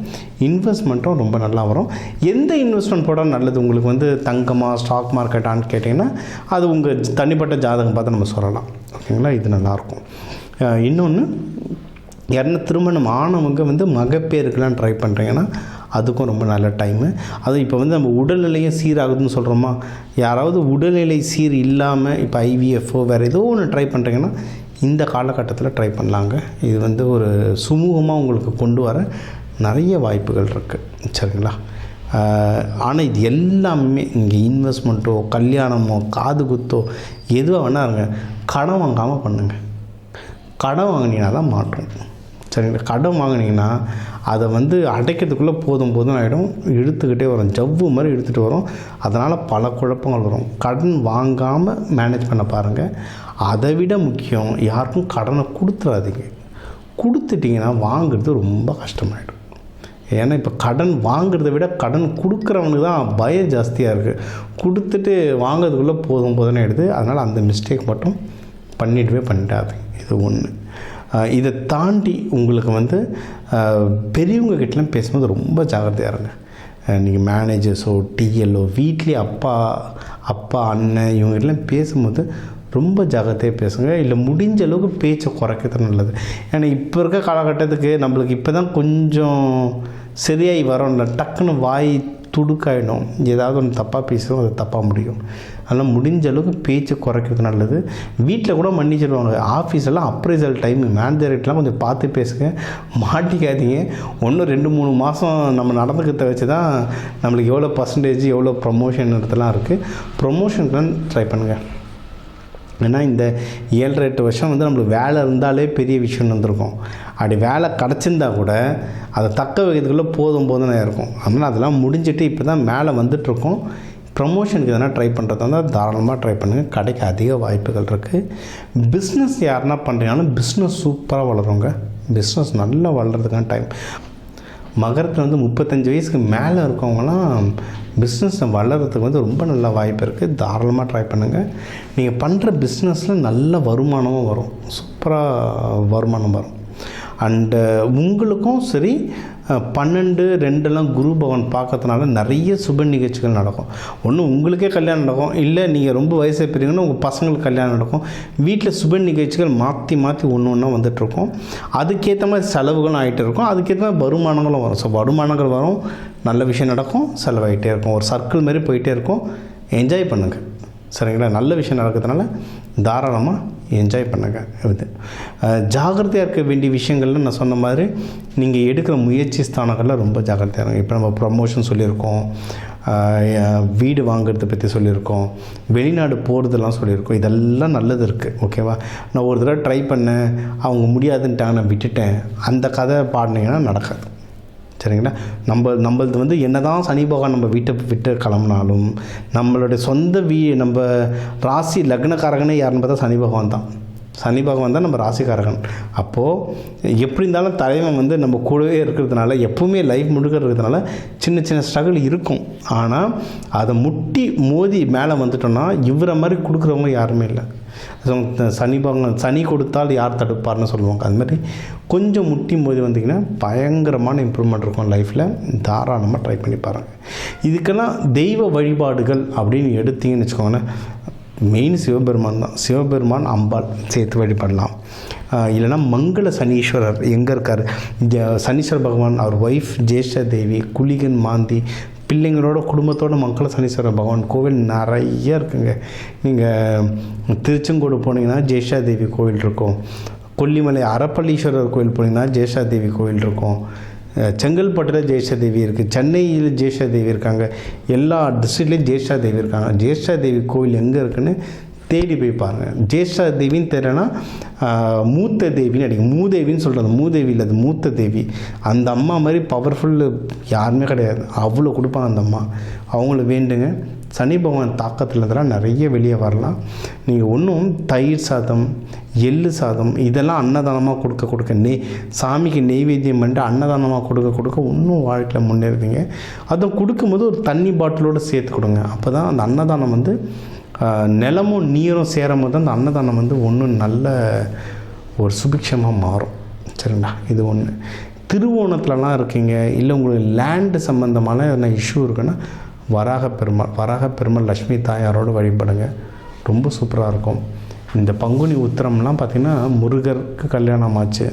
இன்வெஸ்ட்மெண்ட்டும் ரொம்ப நல்லா வரும். எந்த இன்வெஸ்ட்மெண்ட் போட்டால் நல்லது உங்களுக்கு வந்து தங்கமாக ஸ்டாக் மார்க்கெட்டான்னு கேட்டிங்கன்னா அது உங்கள் தனிப்பட்ட ஜாதகம் பார்த்து நம்ம சொல்லலாம். ஓகேங்களா? இது நல்லாயிருக்கும். இன்னொன்று, யாருன்னா திருமணம் ஆனவங்க வந்து மகப்பேருக்கெலாம் ட்ரை பண்ணுறீங்கன்னா அதுக்கும் ரொம்ப நல்ல டைமு. அதுவும் இப்போ வந்து நம்ம உடல்நிலையும் சீராகுதுன்னு சொல்கிறோமா, யாராவது உடல்நிலை சீர் இல்லாமல் இப்போ ஐவிஎஃப்ஓ வேறு ஏதோ ஒன்று ட்ரை பண்ணுறீங்கன்னா இந்த காலகட்டத்தில் ட்ரை பண்ணலாங்க. இது வந்து ஒரு சுமூகமாக உங்களுக்கு கொண்டு வர நிறைய வாய்ப்புகள் இருக்குது. சரிங்களா? ஆனால் இது எல்லாமே இங்கே இன்வெஸ்ட்மெண்ட்டோ கல்யாணமோ காது குத்தோ எதுவாக வேணாருங்க, கடன் வாங்காமல் பண்ணுங்கள். கடன் வாங்கினீங்கன்னா தான் மாற்றும். சரிங்களா? கடன் வாங்கினீங்கன்னா அதை வந்து அடைக்கிறதுக்குள்ளே போதும் ஆகிடும், இழுத்துக்கிட்டே வரும், ஜவ்வு மாதிரி இழுத்துகிட்டு வரும். அதனால் பல குழப்பங்கள் வரும். கடன் வாங்காமல் மேனேஜ் பண்ண பாருங்கள். அதை விட முக்கியம், யாருக்கும் கடனை கொடுத்துடாதீங்க. கொடுத்துட்டிங்கன்னா வாங்குறது ரொம்ப கஷ்டமாயிடும். ஏன்னா இப்போ கடன் வாங்குறத விட கடன் கொடுக்குறவனுக்கு தான் பயம் ஜாஸ்தியாக இருக்குது. கொடுத்துட்டு வாங்கிறதுக்குள்ளே போதும்னு எடுத்து, அதனால் அந்த மிஸ்டேக் மட்டும் பண்ணிடாது. இது ஒன்று. இதை தாண்டி உங்களுக்கு வந்து பெரியவங்க கிட்டலாம் பேசும்போது ரொம்ப ஜாக்கிரதையாக இருங்க. நீங்கள் மேனேஜர்ஸோ டிஎல்ஓ வீட்லேயே அப்பா அண்ணன் இவங்ககிட்டலாம் பேசும்போது ரொம்ப ஜாக்கிரதையாக பேசுங்க. இல்லை முடிஞ்ச அளவுக்கு பேச்சை குறைக்கிறது நல்லது. ஏன்னா இப்போ இருக்க காலகட்டத்துக்கு நம்மளுக்கு இப்போ தான் கொஞ்சம் சரியாகி வரோம்ல, டக்குன்னு வாய் துடுக்காயிடும். ஏதாவது ஒன்று தப்பாக பேசுவோம், அது தப்பாக முடியும். அதனால் முடிஞ்ச அளவுக்கு பேச்சு குறைக்கிறது நல்லது. வீட்டில் கூட மன்னிச்சிடுவாங்க. ஆஃபீஸெல்லாம் அப்ரைசல் டைம், மேனேஜர்கிட்டலாம் கொஞ்சம் பார்த்து பேசுங்க, மாட்டிக்காதீங்க. 1-2-3 மாதம் நம்ம நடந்துக்கிறத வச்சு தான் நம்மளுக்கு எவ்வளோ பர்சன்டேஜ் எவ்வளோ ப்ரொமோஷன் இருக்குது. ப்ரொமோஷனுக்குலாம் ட்ரை பண்ணுங்கள். ஏன்னா இந்த 7-8 வருஷம் வந்து நம்மளுக்கு வேலை இருந்தாலே பெரிய விஷயம் வந்திருக்கும். அப்படி வேலை கிடச்சிருந்தா கூட அதை தக்க வைக்கிறதுக்குள்ளே போதும்னு இருக்கும். அதனால் அதெல்லாம் முடிஞ்சிட்டு இப்போ தான் மேலே வந்துட்டுருக்கோம். ப்ரமோஷனுக்கு எதனா ட்ரை பண்ணுறதா இருந்தால் தாராளமாக ட்ரை பண்ணுங்கள். கடைக்கு அதிக வாய்ப்புகள் இருக்குது. பிஸ்னஸ் யாருன்னா பண்ணுறீங்கன்னா பிஸ்னஸ் சூப்பராக வளருங்க. பிஸ்னஸ் நல்லா வளர்கிறதுக்கான டைம். மகரத்தில் வந்து 35 வயசுக்கு மேலே இருக்கவங்களாம் பிஸ்னஸ் வளர்கிறதுக்கு வந்து ரொம்ப நல்ல வாய்ப்பு இருக்குது. தாராளமாக ட்ரை பண்ணுங்கள். நீங்கள் பண்ணுற பிஸ்னஸில் நல்ல வருமானமும் வரும், சூப்பராக வருமானம் வரும். அண்டு உங்களுக்கும் சரி 12-2 குரு பகவான் பார்க்கறதுனால நிறைய சுப நிகழ்ச்சிகள் நடக்கும். ஒன்று உங்களுக்கே கல்யாணம் நடக்கும், இல்லை நீங்கள் ரொம்ப வயசாக பெரியங்கன்னா உங்கள் பசங்களுக்கு கல்யாணம் நடக்கும். வீட்டில் சுப நிகழ்ச்சிகள் மாற்றி ஒன்று ஒன்றா வந்துட்டுருக்கும். அதுக்கேற்ற மாதிரி செலவுகளும் ஆகிட்டு இருக்கும், அதுக்கேற்ற மாதிரி வருமானங்களும் வரும். ஸோ வருமானங்கள் வரும், நல்ல விஷயம் நடக்கும், செலவாகிட்டே இருக்கும், ஒரு சர்க்கிள் மாதிரி போயிட்டே இருக்கும். என்ஜாய் பண்ணுங்கள். சரிங்களா? நல்ல விஷயம் நடக்கிறதுனால தாராளமாக என்ஜாய் பண்ணுங்கள். இது ஜாகிரதையாக இருக்க வேண்டிய விஷயங்கள்ல நான் சொன்ன மாதிரி நீங்கள் எடுக்கிற முயற்சி ஸ்தானங்களில் ரொம்ப ஜாகிரதையாக இருக்கும். இப்போ நம்ம ப்ரமோஷன் சொல்லியிருக்கோம், வீடு வாங்குறதை பற்றி சொல்லியிருக்கோம், வெளிநாடு போகிறதெல்லாம் சொல்லியிருக்கோம். இதெல்லாம் நல்லது இருக்குது. ஓகேவா? நான் ஒரு தடவை ட்ரை பண்ணேன், அவங்க முடியாதுன்ட்டாங்க, நான் விட்டுட்டேன், அந்த கதை பாடினீங்கன்னா நடக்காது. சரிங்களா? நம்மளது வந்து என்ன தான் சனி பகவான் நம்ம வீட்டை விட்டு கிளம்புனாலும் நம்மளுடைய சொந்த நம்ம ராசி லக்னக்காரகனே யாருன்னு பார்த்தா சனி பகவான் தான். சனி பகவான் தான் நம்ம ராசிக்காரகன். அப்போது எப்படி இருந்தாலும் தலைவன் வந்து நம்ம கூடவே இருக்கிறதுனால எப்பவுமே லைஃப் முழுக்க இருக்கிறதுனால சின்ன சின்ன ஸ்ட்ரகிள் இருக்கும். ஆனால் அதை முட்டி மோதி மேலே வந்துட்டோம்னா இவரை மாதிரி கொடுக்குறவங்க யாருமே இல்லை. சனி பகவான் சனி கொடுத்தால் யார் தடுப்பார்னு சொல்லுவாங்க. அது மாதிரி கொஞ்சம் முட்டி மோதி வந்தீங்கன்னா பயங்கரமான இம்ப்ரூவ்மெண்ட் இருக்கும் லைஃப்பில். தாராளமாக ட்ரை பண்ணி பாருங்கள். இதுக்கெல்லாம் தெய்வ வழிபாடுகள் அப்படின்னு எடுத்தீங்கன்னு வச்சுக்கோங்களேன், மெயின் சிவபெருமான் தான். சிவபெருமான், அம்பாள் சேர்த்து வழிபடலாம். இல்லைனா மங்கள சனீஸ்வரர் எங்கே இருக்கார், சனீஸ்வர பகவான், அவர் ஒய்ஃப் ஜேஷ்டா தேவி, குளிகன் மாந்தி, பிள்ளைங்களோட குடும்பத்தோட மங்கள சனீஸ்வர பகவான் கோவில் நிறைய இருக்குங்க. நீங்கள் திருச்செங்கோடு போனீங்கன்னா ஜேஷ்டா தேவி கோவில் இருக்கும். கொல்லிமலை அரப்பள்ளீஸ்வரர் கோவில் போனீங்கன்னா ஜேஷ்டா தேவி கோவில் இருக்கும். செங்கல்பட்டில் ஜேஷ்டா தேவி இருக்குது. சென்னையில் ஜேஷ்டா தேவி இருக்காங்க. எல்லா டிஸ்ட்ரிக்ட்லேயும் ஜேஷ்டா தேவி இருக்காங்க. ஜேஷ்டா தேவி கோவில் எங்கே இருக்குன்னு தேடி போய் பாருங்கள். ஜேஷ்டா தேவின்னு தெரியலனா மூத்த தேவின்னு அடிக்கும். மூதேவின்னு சொல்கிறது மூதேவி இல்லை, அது மூத்த தேவி. அந்த அம்மா மாதிரி பவர்ஃபுல் யாருமே கிடையாது. அவ்வளோ கொடுப்பாங்க அந்த அம்மா. அவங்கள வேண்டுங்க. சனி பகவான் தாக்கத்தில் இதெல்லாம் நிறைய வெளியே வரலாம். நீங்கள் ஒன்றும் தயிர் சாதம், எள்ளு சாதம் இதெல்லாம் அன்னதானமாக கொடுக்க சாமிக்கு நெய்வேத்தியம் பண்ணிட்டு அன்னதானமாக கொடுக்க இன்னும் வாழ்க்கையில் முன்னேறுவீங்க. அதை கொடுக்கும்போது ஒரு தண்ணி பாட்டிலோடு சேர்த்து கொடுங்க. அப்போ தான் அந்த அன்னதானம் வந்து நிலமும் நீரும் சேரும் போது அந்த அன்னதானம் வந்து ஒன்றும் நல்ல ஒரு சுபிக்ஷமாக மாறும். சரிங்களா? இது ஒன்று. திருவோணத்துலலாம் இருக்கீங்க, இல்லை உங்களுக்கு லேண்டு சம்மந்தமான என்ன இஷ்யூ இருக்குன்னா வராக பெருமாள் லக்ஷ்மி தாயாரோடு வழிபடுங்க. ரொம்ப சூப்பராக இருக்கும். இந்த பங்குனி உத்திரம்லாம் பார்த்திங்கன்னா முருகருக்கு கல்யாணம் ஆச்சு,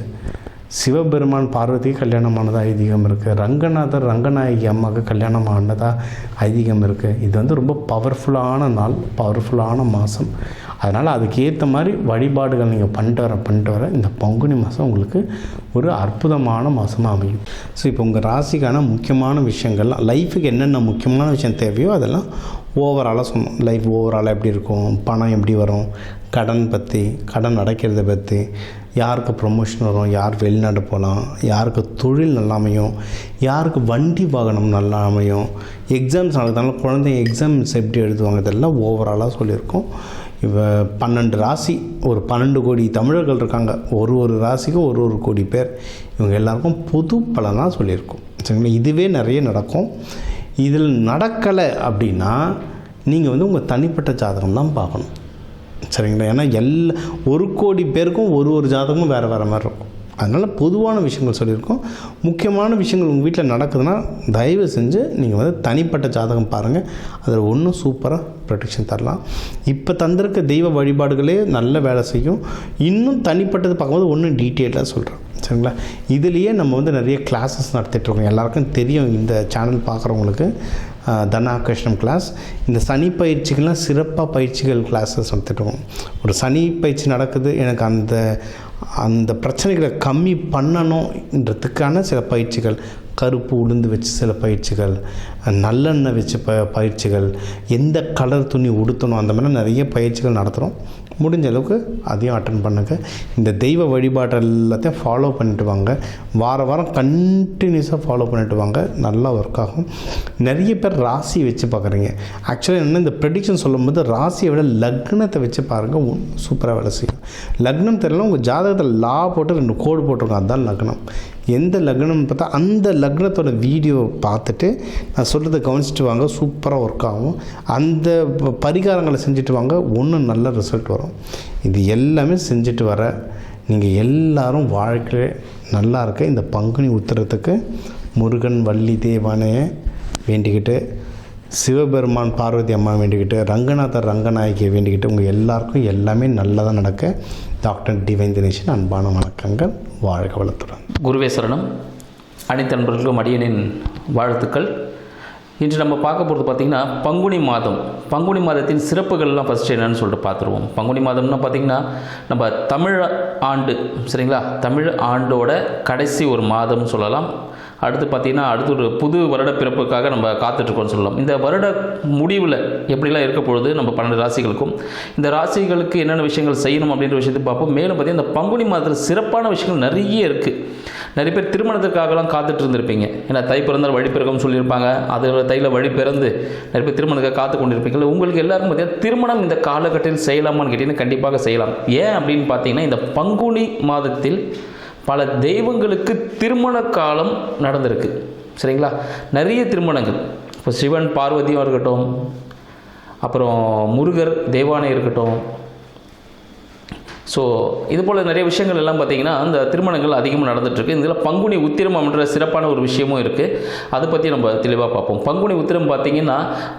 சிவபெருமான் பார்வதிக்கு கல்யாணமானதாக ஐதீகம் இருக்குது, ரங்கநாதர் ரங்கநாயகி அம்மாவுக்கு கல்யாணம் ஆனதாக ஐதீகம் இருக்குது. இது வந்து ரொம்ப பவர்ஃபுல்லான நாள், பவர்ஃபுல்லான மாதம். அதனால் அதுக்கேற்ற மாதிரி வழிபாடுகள் நீங்கள் பண்ணிட்டு வர இந்த பங்குனி மாதம் உங்களுக்கு ஒரு அற்புதமான மாதமாக அமையும். ஸோ இப்போ உங்கள் ராசிக்கான முக்கியமான விஷயங்கள்லாம், லைஃபுக்கு என்னென்ன முக்கியமான விஷயம் தேவையோ அதெல்லாம் ஓவராலாக சொன்னோம். லைஃப் ஓவராலாக எப்படி இருக்கும், பணம் எப்படி வரும், கடன் அடைக்கிறத பற்றி, யாருக்கு ப்ரொமோஷன் வரும், யார் வெளிநாடு போகலாம், யாருக்கு தொழில் நல்லா அமையும், யாருக்கு வண்டி வாகனம் நல்லா அமையும், எக்ஸாம்ஸ் நடக்கிறதுனால குழந்தைங்க எக்ஸாம்ஸ் எப்படி எழுதுவாங்க, இதெல்லாம் ஓவராலாக சொல்லியிருக்கோம். இப்போ 12 ராசி, ஒரு 12 கோடி தமிழர்கள் இருக்காங்க. ஒரு ராசிக்கும் ஒரு கோடி பேர். இவங்க எல்லாருக்கும் பொது பலனாக சொல்லியிருக்கோம். சரிங்களா? இதுவே நிறைய நடக்கும். இதில் நடக்கலை அப்படின்னா நீங்கள் வந்து உங்கள் தனிப்பட்ட ஜாதகம் தான் பார்க்கணும். சரிங்களா? ஏன்னா ஒரு கோடி பேருக்கும் ஒரு ஜாதகமும் வேறு மாதிரி இருக்கும். அதனால் பொதுவான விஷயங்கள் சொல்லியிருக்கோம். முக்கியமான விஷயங்கள் உங்கள் வீட்டில் நடக்குதுன்னா தயவு செஞ்சு நீங்கள் வந்து தனிப்பட்ட ஜாதகம் பாருங்கள். அதில் ஒன்றும் சூப்பராக ப்ரொடெக்ஷன் தரலாம். இப்போ தந்திருக்க தெய்வ வழிபாடுகளே நல்ல வேலை செய்யும். இன்னும் தனிப்பட்டது பார்க்கும்போது ஒன்றும் டீட்டெயிலாக சொல்கிறேன். சரிங்களா? இதுலேயே நம்ம வந்து நிறைய கிளாஸஸ் நடத்திட்டுருக்கோம். எல்லாருக்கும் தெரியும், இந்த சேனல் பார்க்குறவங்களுக்கு தனாகிருஷ்ணம் கிளாஸ். இந்த சனி பயிற்சிகள்லாம் சிறப்பாக பயிற்சிகள் கிளாஸஸ் நடத்திட்டுருக்கோம். ஒரு சனி பயிற்சி நடக்குது, எனக்கு அந்த பிரச்சனைகளை கம்மி பண்ணணுன்றதுக்கான சில பயிற்சிகள், கருப்பு உளுந்து வச்சு சில பயிற்சிகள், நல்லெண்ணெய் வச்சு பயிற்சிகள், எந்த கலர் துணி உடுத்தணும், அந்த மாதிரி நிறைய பயிற்சிகள் நடத்துகிறோம். முடிஞ்ச அளவுக்கு அதையும் அட்டன் பண்ணுங்கள். இந்த தெய்வ வழிபாடு எல்லாத்தையும் ஃபாலோ பண்ணிட்டு வாங்க. வாரம் கண்டினியூஸாக ஃபாலோ பண்ணிட்டு வாங்க. நல்லா ஒர்க் ஆகும். நிறைய பேர் ராசி வச்சு பார்க்குறீங்க. ஆக்சுவலாக என்ன, இந்த ப்ரெடிக்ஷன் சொல்லும்போது ராசியை விட லக்னத்தை வச்சு பாருங்கள், சூப்பராக வேலை செய்யும். லக்னம் தெரியல, உங்கள் ஜாதகத்தில் லா போட்டு 2 கோடு போட்டிருக்கோம், அதுதான் லக்னம். எந்த லக்னம்னு பார்த்தா அந்த லக்னத்தோட வீடியோ பார்த்துட்டு நான் சொல்கிறத கவனிச்சுட்டு வாங்க, சூப்பராக ஒர்க் ஆகும். அந்த பரிகாரங்களை செஞ்சுட்டு வாங்க, ஒன்றும் நல்ல ரிசல்ட் வரும். இது எல்லாமே செஞ்சுட்டு வர நீங்கள் எல்லாரும் வாழ்க்கை நல்லா இருக்க இந்த பங்குனி உத்திரத்துக்கு முருகன் வள்ளி தேவானையை வேண்டிக்கிட்டு, சிவபெருமான் பார்வதி அம்மா வேண்டிக்கிட்டு, ரங்கநாதர் ரங்கநாயகியை வேண்டிக்கிட்டு உங்கள் எல்லாருக்கும் எல்லாமே நல்லதாக நடக்க டாக்டர் டிவைன் தினேஷன் அன்பான வணக்கங்கள். வாழ்க வளத்துடன். குருவே சரணம். அனைத்து நண்பர்களுக்கும் அடியனின் வாழ்த்துக்கள். இன்று நம்ம பார்க்க போகிறது பார்த்திங்கன்னா பங்குனி மாதம். பங்குனி மாதத்தின் சிறப்புகள்லாம் ஃபஸ்ட்டு என்னென்னு சொல்லிட்டு பார்த்துருவோம். பங்குனி மாதம்னா பார்த்திங்கன்னா நம்ம தமிழ் ஆண்டு, சரிங்களா, தமிழ் ஆண்டோட கடைசி ஒரு மாதம்னு சொல்லலாம். அடுத்து பார்த்திங்கன்னா அடுத்து ஒரு புது வருட பிறப்புக்காக நம்ம காத்துட்ருக்கோம்னு சொல்லலாம். இந்த வருட முடிவில் எப்படிலாம் இருக்க பொழுது நம்ம 12 ராசிகளுக்கும் இந்த ராசிகளுக்கு என்னென்ன விஷயங்கள் செய்யணும் அப்படின்ற விஷயத்தை பார்ப்போம். மேலும் பார்த்திங்கன்னா இந்த பங்குனி மாதத்தில் சிறப்பான விஷயங்கள் நிறைய இருக்குது. நிறைய பேர் திருமணத்திற்காகலாம் காத்துட்டு இருந்திருப்பீங்க. ஏன்னா தை பிறந்தால் வழி பிறகும்னு சொல்லியிருப்பாங்க. அதில் தையில் வழி பிறந்து நிறைய பேர் திருமணத்துக்காக காத்து கொண்டிருப்பீங்க. உங்களுக்கு எல்லாருக்கும் பார்த்தீங்கன்னா திருமணம் இந்த காலகட்டத்தில் செய்யலாமான்னு கேட்டிங்கன்னா கண்டிப்பாக செய்யலாம். ஏன் அப்படின்னு பார்த்தீங்கன்னா இந்த பங்குனி மாதத்தில் பல தெய்வங்களுக்கு திருமண காலம் நடந்திருக்கு, சரிங்களா. நிறைய திருமணங்கள், இப்போ சிவன் பார்வதியும் இருக்கட்டும், அப்புறம் முருகர் தெய்வானை இருக்கட்டும். ஸோ இது போல் நிறைய விஷயங்கள் எல்லாம் பார்த்திங்கன்னா அந்த திருமணங்கள் அதிகமாக நடந்துகிட்ருக்கு. இதில் பங்குனி உத்திரம் என்ற சிறப்பான ஒரு விஷயமும் இருக்குது. அதை பற்றி நம்ம தெளிவாக பார்ப்போம். பங்குனி உத்திரம் பார்த்திங்கன்னா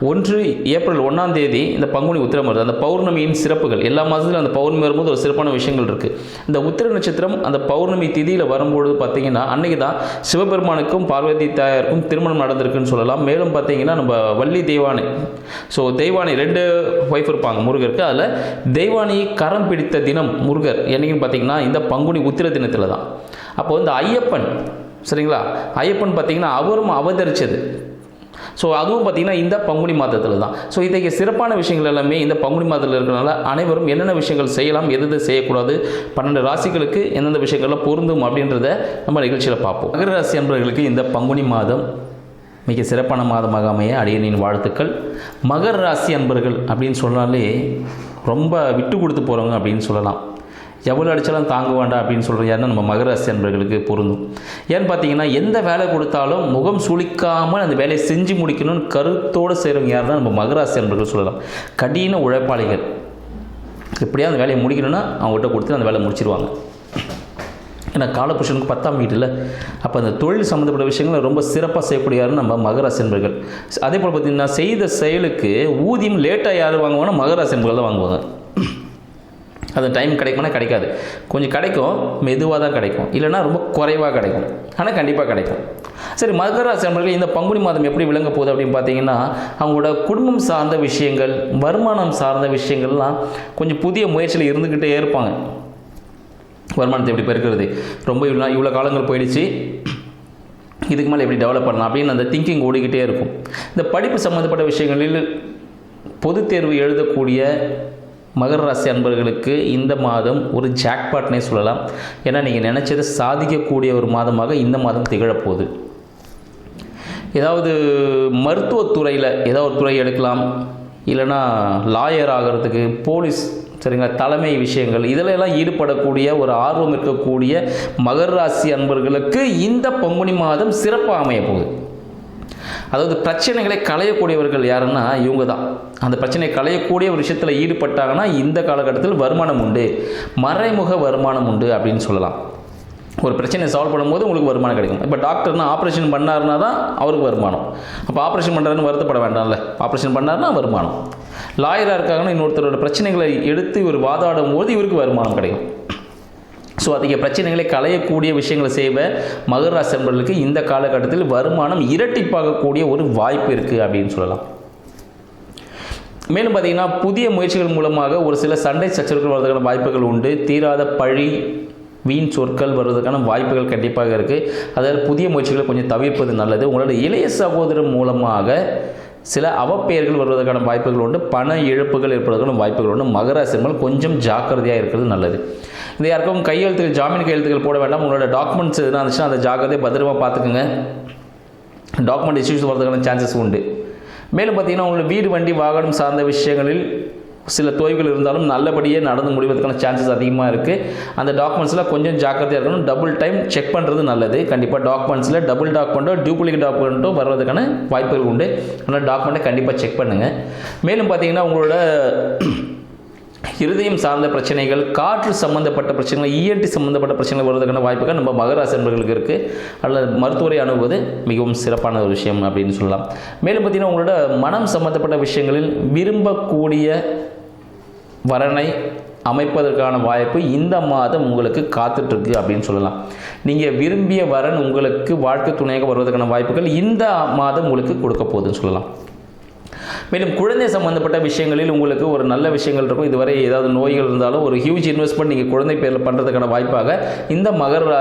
1 ஏப்ரல் 1ஆம் தேதி இந்த பங்குனி உத்திரம் வருது. அந்த பௌர்ணமியின் சிறப்புகள் எல்லா மாதத்துலையும் அந்த பௌர்ணமி வரும்போது ஒரு சிறப்பான விஷயங்கள் இருக்குது. இந்த உத்திர நட்சத்திரம் அந்த பௌர்ணமி திதியில் வரும்பொழுது பார்த்திங்கன்னா அன்றைக்கி தான் சிவபெருமானுக்கும் பார்வதி தாயாருக்கும் திருமணம் நடந்திருக்குன்னு சொல்லலாம். மேலும் பார்த்திங்கன்னா நம்ம வள்ளி தெய்வானை, ஸோ தெய்வானை 2 ஒய்ஃப் இருப்பாங்க முருகருக்கு. அதில் தெய்வானையை கரம் பிடித்த தினம் முருகர் என்னைக்குன்னு பார்த்தீங்கன்னா இந்த பங்குனி உத்திர தினத்தில் தான். அப்போது இந்த ஐயப்பன், சரிங்களா, ஐயப்பன் பார்த்தீங்கன்னா அவரும் அவதரித்தது. ஸோ அதுவும் பார்த்திங்கன்னா இந்த பங்குனி மாதத்தில் தான். ஸோ இன்றைக்கு சிறப்பான விஷயங்கள் எல்லாமே இந்த பங்குனி மாதத்தில் இருக்கிறனால அனைவரும் என்னென்ன விஷயங்கள் செய்யலாம், எது செய்யக்கூடாது, 12 ராசிகளுக்கு எந்தெந்த விஷயங்கள்லாம் பொருந்தும் அப்படின்றத நம்ம நிகழ்ச்சியில் பார்ப்போம். மகர ராசி அன்பர்களுக்கு இந்த பங்குனி மாதம் மிக சிறப்பான மாதமாக அமைய அடியனின் வாழ்த்துக்கள். மகர ராசி அன்பர்கள் அப்படின்னு சொன்னாலே ரொம்ப விட்டு கொடுத்து போகிறவங்க அப்படின்னு சொல்லலாம். எவ்வளோ அடித்தாலும் தாங்க வேண்டாம் அப்படின்னு சொல்கிற யாருன்னா நம்ம மகர ராசி அன்பர்களுக்கு பொருந்தும். ஏன்னு பார்த்தீங்கன்னா எந்த வேலை கொடுத்தாலும் முகம் சுளிக்காமல் அந்த வேலையை செஞ்சு முடிக்கணும்னு கருத்தோடு செய்கிறவங்க யாருன்னா நம்ம மகர ராசி அன்பர்கள் சொல்லலாம். கடின உழைப்பாளிகள். எப்படியா அந்த வேலையை முடிக்கணும்னா அவங்ககிட்ட கொடுத்து அந்த வேலையை முடிச்சிருவாங்க. ஏன்னா காலபுருஷனுக்கு 10ஆம் வீட்டில் அப்போ அந்த தொழில் சம்மந்தப்பட்ட விஷயங்களை ரொம்ப சிறப்பாக செய்யக்கூடியாருன்னு நம்ம மகராசி என்பர்கள். அதே போல் பார்த்திங்கன்னா செய்த செயலுக்கு ஊதியம் லேட்டாக யார் வாங்குவாங்கன்னா மகராசி என்பர்கள் தான் வாங்குவாங்க. அது டைம் கிடைக்குமானா கிடைக்காது, கொஞ்சம் கிடைக்கும், மெதுவாக தான் கிடைக்கும், இல்லைனா ரொம்ப குறைவாக கிடைக்கும், ஆனால் கண்டிப்பாக கிடைக்கும். சரி, மகராசி என்பர்கள் இந்த பங்குனி மாதம் எப்படி விளங்க போகுது அப்படின்னு பார்த்தீங்கன்னா அவங்களோட குடும்பம் சார்ந்த விஷயங்கள், வருமானம் சார்ந்த விஷயங்கள்லாம் கொஞ்சம் புதிய முயற்சியில் இருந்துக்கிட்டே இருப்பாங்க. வருமானத்தை எப்படி பெருக்கிறது, ரொம்ப இவ்வளோ காலங்கள் போயிடுச்சு, இதுக்கு மேலே எப்படி டெவலப் பண்ணலாம் அப்படின்னு அந்த திங்கிங் ஓடிக்கிட்டே இருக்கும். இந்த படிப்பு சம்மந்தப்பட்ட விஷயங்களில் பொதுத் தேர்வு எழுதக்கூடிய மகர ராசி அன்பர்களுக்கு இந்த மாதம் ஒரு ஜாக்பாட்னே சொல்லலாம். ஏன்னா நீங்கள் நினச்சதை சாதிக்கக்கூடிய ஒரு மாதமாக இந்த மாதம் திகழப்போகுது. ஏதாவது மருத்துவத்துறையில் ஏதாவது ஒரு துறை எடுக்கலாம், இல்லைனா லாயர் ஆகிறதுக்கு, போலீஸ், சரிங்களா, தலைமை விஷயங்கள் இதிலெல்லாம் ஈடுபடக்கூடிய ஒரு ஆர்வம் இருக்கக்கூடிய மகர ராசி அன்பர்களுக்கு இந்த பங்குனி மாதம் சிறப்பாக அமைய போகுது. அதாவது பிரச்சனைகளை களையக்கூடியவர்கள் யாருன்னா இவங்க தான். அந்த பிரச்சனை களையக்கூடிய ஒரு விஷயத்தில் ஈடுபட்டாங்கன்னா இந்த காலகட்டத்தில் வருமானம் உண்டு, மறைமுக வருமானம் உண்டு அப்படின்னு சொல்லலாம். ஒரு பிரச்சனையை சால்வ் பண்ணும்போது உங்களுக்கு வருமானம் கிடைக்கும். இப்போ டாக்டர்னா ஆப்ரேஷன் பண்ணாருன்னா தான் அவருக்கு வருமானம். அப்போ ஆப்ரேஷன் பண்ணுறாருன்னு வருத்தப்பட வேண்டாம்ல, ஆப்ரேஷன் பண்ணாருன்னா வருமானம். லாயராக இருக்காங்கன்னா இன்னொருத்தரோட பிரச்சனைகளை எடுத்து இவர் வாதாடும் போது இவருக்கு வருமானம் கிடைக்கும். ஸோ அதிக பிரச்சனைகளை களையக்கூடிய விஷயங்களை செய்வ மகர ராசி அன்பர்களுக்கு இந்த காலகட்டத்தில் வருமானம் இரட்டிப்பாகக்கூடிய ஒரு வாய்ப்பு இருக்குது அப்படின்னு சொல்லலாம். மேலும் பார்த்தீங்கன்னா புதிய முயற்சிகள் மூலமாக ஒரு சில சண்டை சச்சரவுகள் வருவதற்கான வாய்ப்புகள் உண்டு. தீராத பழி, வீண் சொற்கள் வருவதற்கான வாய்ப்புகள் கண்டிப்பாக இருக்குது. அதாவது புதிய முயற்சிகளை கொஞ்சம் தவிர்ப்பது நல்லது. உங்களோட இளைய சகோதரர் மூலமாக சில அவப்பெயர்கள் வருவதற்கான வாய்ப்புகள் உண்டு. பண இழப்புகள் ஏற்படுவதற்கான வாய்ப்புகள் உண்டு. மகர ராசி அன்பர்கள் கொஞ்சம் ஜாக்கிரதையாக இருக்கிறது நல்லது. இந்த யாருக்கும் கையெழுத்துகள், ஜாமீன் கையெழுத்துகள் போட வேண்டாம். உங்களோட டாக்குமெண்ட்ஸ் எதுனா இருந்துச்சுன்னா அந்த ஜாக்கிரதையை பத்திரமாக பார்த்துக்குங்க. டாக்குமெண்ட் இஷ்யூஸ் வரதுக்கான சான்சஸ் உண்டு. மேலும் பார்த்தீங்கன்னா உங்களோட வீடு, வண்டி, வாகனம் சார்ந்த விஷயங்களில் சில தொய்வுகள் இருந்தாலும் நல்லபடியே நடந்து முடிவதற்கான சான்சஸ் அதிகமாக இருக்குது. அந்த டாக்குமெண்ட்ஸில் கொஞ்சம் ஜாக்கிரதையாக இருக்கணும். டபுள் டைம் செக் பண்ணுறது நல்லது. கண்டிப்பாக டாக்குமெண்ட்ஸில் டபுள் டாக்குமெண்ட்டோ டூப்ளிகேட் டாக்குமெண்ட்டோ வர்றதுக்கான வாய்ப்புகள் உண்டு. அதனால் டாக்குமெண்ட்டை கண்டிப்பாக செக் பண்ணுங்கள். மேலும் பார்த்தீங்கன்னா உங்களோட இருதயம் சார்ந்த பிரச்சனைகள், காற்று சம்பந்தப்பட்ட பிரச்சனைகள், இஎன்டி சம்பந்தப்பட்ட பிரச்சனைகள் வருவதற்கான வாய்ப்புகள் நம்ம மகர ராசி அன்பர்களுக்கு இருக்குது. அல்லது மருத்துவரை அணுகுவது மிகவும் சிறப்பான ஒரு விஷயம் அப்படின்னு சொல்லலாம். மேலும் பார்த்தீங்கன்னா உங்களோட மனம் சம்பந்தப்பட்ட விஷயங்களில் விரும்பக்கூடிய வரனை அமைப்பதற்கான வாய்ப்பு இந்த மாதம் உங்களுக்கு காத்துட்ருக்கு அப்படின்னு சொல்லலாம். நீங்கள் விரும்பிய வரன் உங்களுக்கு வாழ்க்கை துணையாக வருவதற்கான வாய்ப்புகள் இந்த மாதம் உங்களுக்கு கொடுக்க போகுதுன்னு சொல்லலாம். மேலும் குழந்தை சம்பந்தப்பட்ட விஷயங்களில் உங்களுக்கு ஒரு நல்ல விஷயங்கள் இருக்கும். இதுவரை ஏதாவது நோய்கள் இருந்தாலும் ஒரு ஹியூஜ் இன்வெஸ்ட்மெண்ட் நீங்கள் குழந்தை பேரில் பண்ணுறதுக்கான வாய்ப்பாக இந்த மகர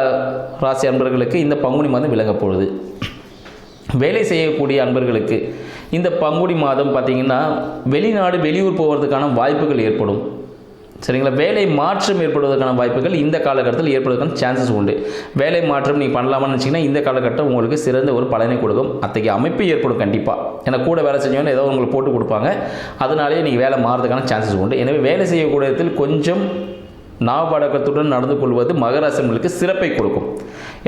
ராசி அன்பர்களுக்கு இந்த பங்குனி மாதம் விளங்க போகுது. வேலை செய்யக்கூடிய அன்பர்களுக்கு இந்த பங்குனி மாதம் பார்த்திங்கன்னா வெளிநாடு வெளியூர் போவதற்கான வாய்ப்புகள் ஏற்படும். சரிங்களா? வேலை மாற்றம் ஏற்படுவதற்கான வாய்ப்புகள் இந்த காலகட்டத்தில் ஏற்படுவதற்கான சான்சஸ் உண்டு. வேலை மாற்றம் நீங்கள் பண்ணலாமான்னு நினச்சிங்கன்னா இந்த காலகட்டம் உங்களுக்கு சிறந்த ஒரு பலனை கொடுக்கும். அத்தகைய அமைப்பு ஏற்படும் கண்டிப்பாக. ஏன்னா கூட வேலை செஞ்சவங்க ஏதோ உங்களுக்கு போட்டு கொடுப்பாங்க, அதனாலேயே நீங்கள் வேலை மாறதுக்கான சான்சஸ் உண்டு. எனவே வேலை செய்யக்கூடிய இடத்தில் கொஞ்சம் நாவடக்கத்துடன் நடந்து கொள்வது மகராசிகளுக்கு சிறப்பை கொடுக்கும்.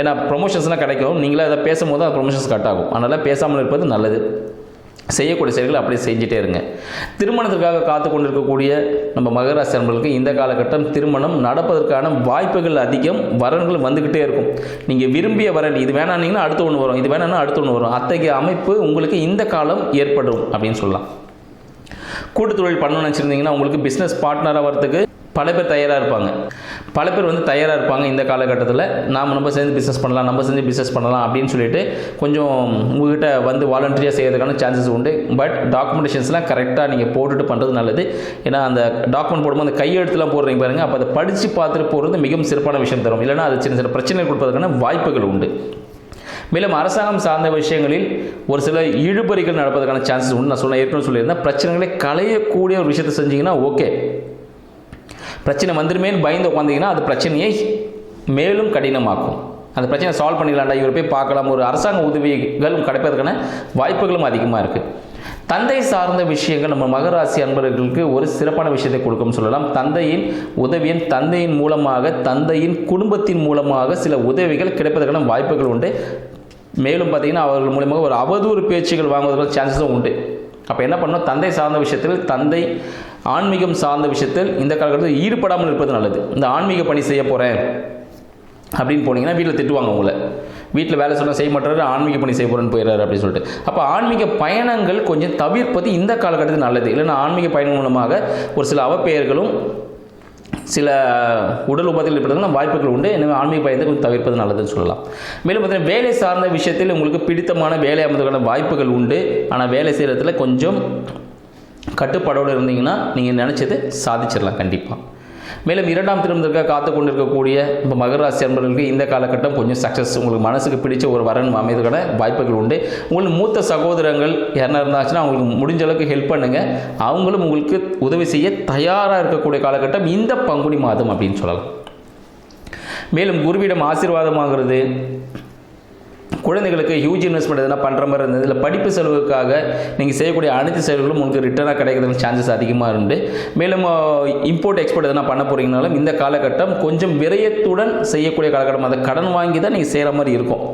ஏன்னா ப்ரொமோஷன்ஸ்லாம் கிடைக்கும், நீங்களே அதை பேசும்போது அது ப்ரொமோஷன்ஸ் கட் ஆகும். அதனால் பேசாமல் இருப்பது நல்லது. செய்யக்கூடிய செயல்களை அப்படியே செஞ்சுட்டே இருங்க. திருமணத்திற்காக காத்து கொண்டிருக்கக்கூடிய நம்ம மகராசி அன்பர்களுக்கு இந்த காலகட்டம் திருமணம் நடப்பதற்கான வாய்ப்புகள் அதிகம். வரன்கள் வந்துக்கிட்டே இருக்கும். நீங்கள் விரும்பிய வரன் இது வேணான்னீங்கன்னா அடுத்த ஒன்று வரும், இது வேணான்னா அடுத்த ஒன்று வரும். அத்தகைய அமைப்பு உங்களுக்கு இந்த காலம் ஏற்படும் அப்படின்னு சொல்லலாம். கூட்டுத்தொழில் பண்ணணும்னு நினச்சிருந்தீங்கன்னா உங்களுக்கு பிஸ்னஸ் பார்ட்னராக வரத்துக்கு பல பேர் தயாராக இருப்பாங்க. பல பேர் தயாராக இருப்பாங்க இந்த காலகட்டத்தில். நம்ம சேர்ந்து பிஸ்னஸ் பண்ணலாம் அப்படின்னு சொல்லிட்டு கொஞ்சம் உங்கள்கிட்ட வாலண்டரியாக செய்யறதுக்கான சான்சஸ் உண்டு. பட் டாக்குமெண்டேஷன்ஸ்லாம் கரெக்டாக நீங்கள் போட்டுட்டு பண்ணுறது நல்லது. ஏன்னா அந்த டாக்குமெண்ட் போடும்போது அந்த கையெழுத்துலாம் போடுறீங்க பாருங்கள், அப்போ அதை படித்து பார்த்துட்டு போகிறது மிகவும் சிறப்பான விஷயம் தரும். இல்லைனா அது சின்ன சின்ன பிரச்சனை கொடுப்பதற்கான வாய்ப்புகள் உண்டு. மேலும் அரசாங்கம் சார்ந்த விஷயங்களில் ஒரு சில இழுபறிகள் நடப்பதற்கான சான்சஸ் உண்டு. நான் ஏற்கனவே சொல்லியிருந்தேன், பிரச்சனைகளை களையக்கூடிய ஒரு விஷயத்தை செஞ்சீங்கன்னா ஓகே. பிரச்சனை வந்துருமேன்னு பயந்து உட்காந்திங்கன்னா அது பிரச்சனையை மேலும் கடினமாக்கும். அந்த பிரச்சனை சால்வ் பண்ணிடலாம்டா, இவர் போய் பார்க்கலாம், ஒரு அரசாங்க உதவிகளும் கிடைப்பதற்கான வாய்ப்புகளும் அதிகமாக இருக்குது. தந்தை சார்ந்த விஷயங்கள் நம்ம மகராசி அன்பர்களுக்கு ஒரு சிறப்பான விஷயத்தை கொடுக்கும்னு சொல்லலாம். தந்தையின் உதவியின் தந்தையின் மூலமாக தந்தையின் குடும்பத்தின் மூலமாக சில உதவிகள் கிடைப்பதற்கான வாய்ப்புகள் உண்டு. மேலும் பார்த்திங்கன்னா அவர்கள் மூலமாக ஒரு அவதூறு பேச்சுகள் வாங்குவதற்கான சான்சஸும் உண்டு. அப்போ என்ன பண்ணணும், தந்தை சார்ந்த விஷயத்தில் தந்தை ஆன்மீகம் சார்ந்த விஷயத்தில் இந்த காலகட்டத்தில் ஈடுபடாமல் இருப்பது நல்லது. இந்த ஆன்மீக பணி செய்ய போகிறேன் அப்படின்னு போனீங்கன்னா வீட்டில் திட்டுவாங்க உங்களை. வீட்டில் வேலை சொன்னால் செய்ய மாட்டாரு, ஆன்மீக பணி செய்ய போகிறேன்னு போயிடுறாரு அப்படின்னு சொல்லிட்டு. அப்போ ஆன்மீக பயணங்கள் கொஞ்சம் தவிர்ப்பது இந்த காலகட்டத்தில் நல்லது. இல்லைன்னா ஆன்மீக பயணம் மூலமாக ஒரு சில அவப்பெயர்களும் சில உடல் உபாதைகள் ஏற்படுறதுனா வாய்ப்புகள் உண்டு. எனவே ஆன்மீக பயணத்தை கொஞ்சம் தவிர்ப்பது நல்லதுன்னு சொல்லலாம். மேலும் பார்த்தீங்கன்னா வேலை சார்ந்த விஷயத்தில் உங்களுக்கு பிடித்தமான வேலை அமைவதற்கான வாய்ப்புகள் உண்டு. ஆனால் வேலை செய்கிறதுல கொஞ்சம் கட்டுப்பாடோடு இருந்தீங்கன்னா நீங்கள் நினச்சது சாதிச்சிடலாம் கண்டிப்பாக. மேலும் இரண்டாம் திருமணத்திற்காக காத்து கொண்டிருக்கக்கூடிய இப்போ மகராசி அன்பர்களுக்கு இந்த காலகட்டம் கொஞ்சம் சக்ஸஸ், உங்களுக்கு மனசுக்கு பிடிச்ச ஒரு வரன் அமைவதற்கான வாய்ப்புகள் உண்டு. உங்களுக்கு மூத்த சகோதரங்கள் யாருன்னா இருந்தாச்சுன்னா அவங்களுக்கு முடிஞ்ச அளவுக்கு ஹெல்ப் பண்ணுங்கள். அவங்களும் உங்களுக்கு உதவி செய்ய தயாராக இருக்கக்கூடிய காலகட்டம் இந்த பங்குனி மாதம் அப்படின்னு சொல்லலாம். மேலும் குருவிடம் ஆசீர்வாதம் வாங்குறது, குழந்தைகளுக்கு ஹியூஜ் இன்வெஸ்ட்மெண்ட் எதனா பண்ணுற மாதிரி இருந்தது, இல்லை படிப்பு செலவுக்காக நீங்கள் செய்யக்கூடிய அனைத்து செலவுகளும் உங்களுக்கு ரிட்டர்னாக கிடைக்கிறதுக்கு சான்சஸ் அதிகமாக உண்டு. மேலும் இம்போர்ட் எக்ஸ்போர்ட் எதனா பண்ண போகிறீங்கனாலும் இந்த காலகட்டம் கொஞ்சம் விரயத்துடன் செய்யக்கூடிய காலகட்டம். அதை கடன் வாங்கி தான் நீங்கள் செய்கிற மாதிரி இருக்கும்.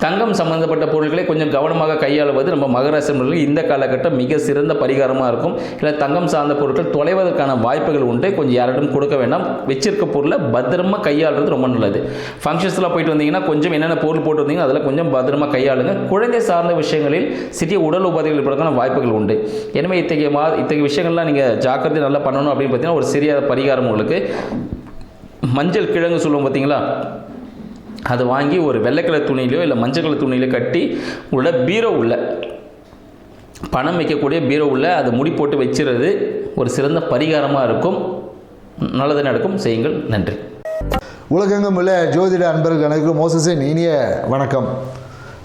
தங்கம் சம்பந்தப்பட்ட பொருட்களை கொஞ்சம் கவனமாக கையாளுவது நம்ம மகராசி அன்பர்களுக்கு இந்த காலகட்டம் மிக சிறந்த பரிகாரமாக இருக்கும். இல்லை தங்கம் சார்ந்த பொருட்கள் தொலைவதற்கான வாய்ப்புகள் உண்டு. கொஞ்சம் யாரிடம் கொடுக்க வேண்டாம். வச்சிருக்க பொருளை பத்திரமாக கையாளுறது ரொம்ப நல்லது. ஃபங்க்ஷன்ஸ்லாம் போயிட்டு வந்தீங்கன்னா கொஞ்சம் என்னென்ன பொருள் போட்டு வந்தீங்கன்னா அதில் கொஞ்சம் பத்திரமாக கையாளுங்க. குழந்தை சார்ந்த விஷயங்களில் சிறிய உடல் உபாதைகள் இருப்பதற்கான வாய்ப்புகள் உண்டு. எனவே இத்தகைய விஷயங்கள்லாம் நீங்கள் ஜாக்கிரதை நல்லா பண்ணணும் அப்படின்னு பார்த்தீங்கன்னா ஒரு சிறிய பரிகாரம் உங்களுக்கு. மஞ்சள் கிழங்கு சொல்லுவோம் பார்த்தீங்களா, அதை வாங்கி ஒரு வெள்ளை கலர் துணியிலையோ இல்லை மஞ்சள் கலர் துணியிலையோ கட்டி உள்ள பீரோ உள்ள பணம் வைக்கக்கூடிய பீரோ உள்ள அதை முடி போட்டு வச்சுறது ஒரு சிறந்த பரிகாரமாக இருக்கும். நல்லது நடக்கும். செய்யுங்கள். நன்றி. உலகெங்கும் உள்ள ஜோதிட அன்பர்கள் அனைவருக்கும் மோசஸின் இனிய வணக்கம்.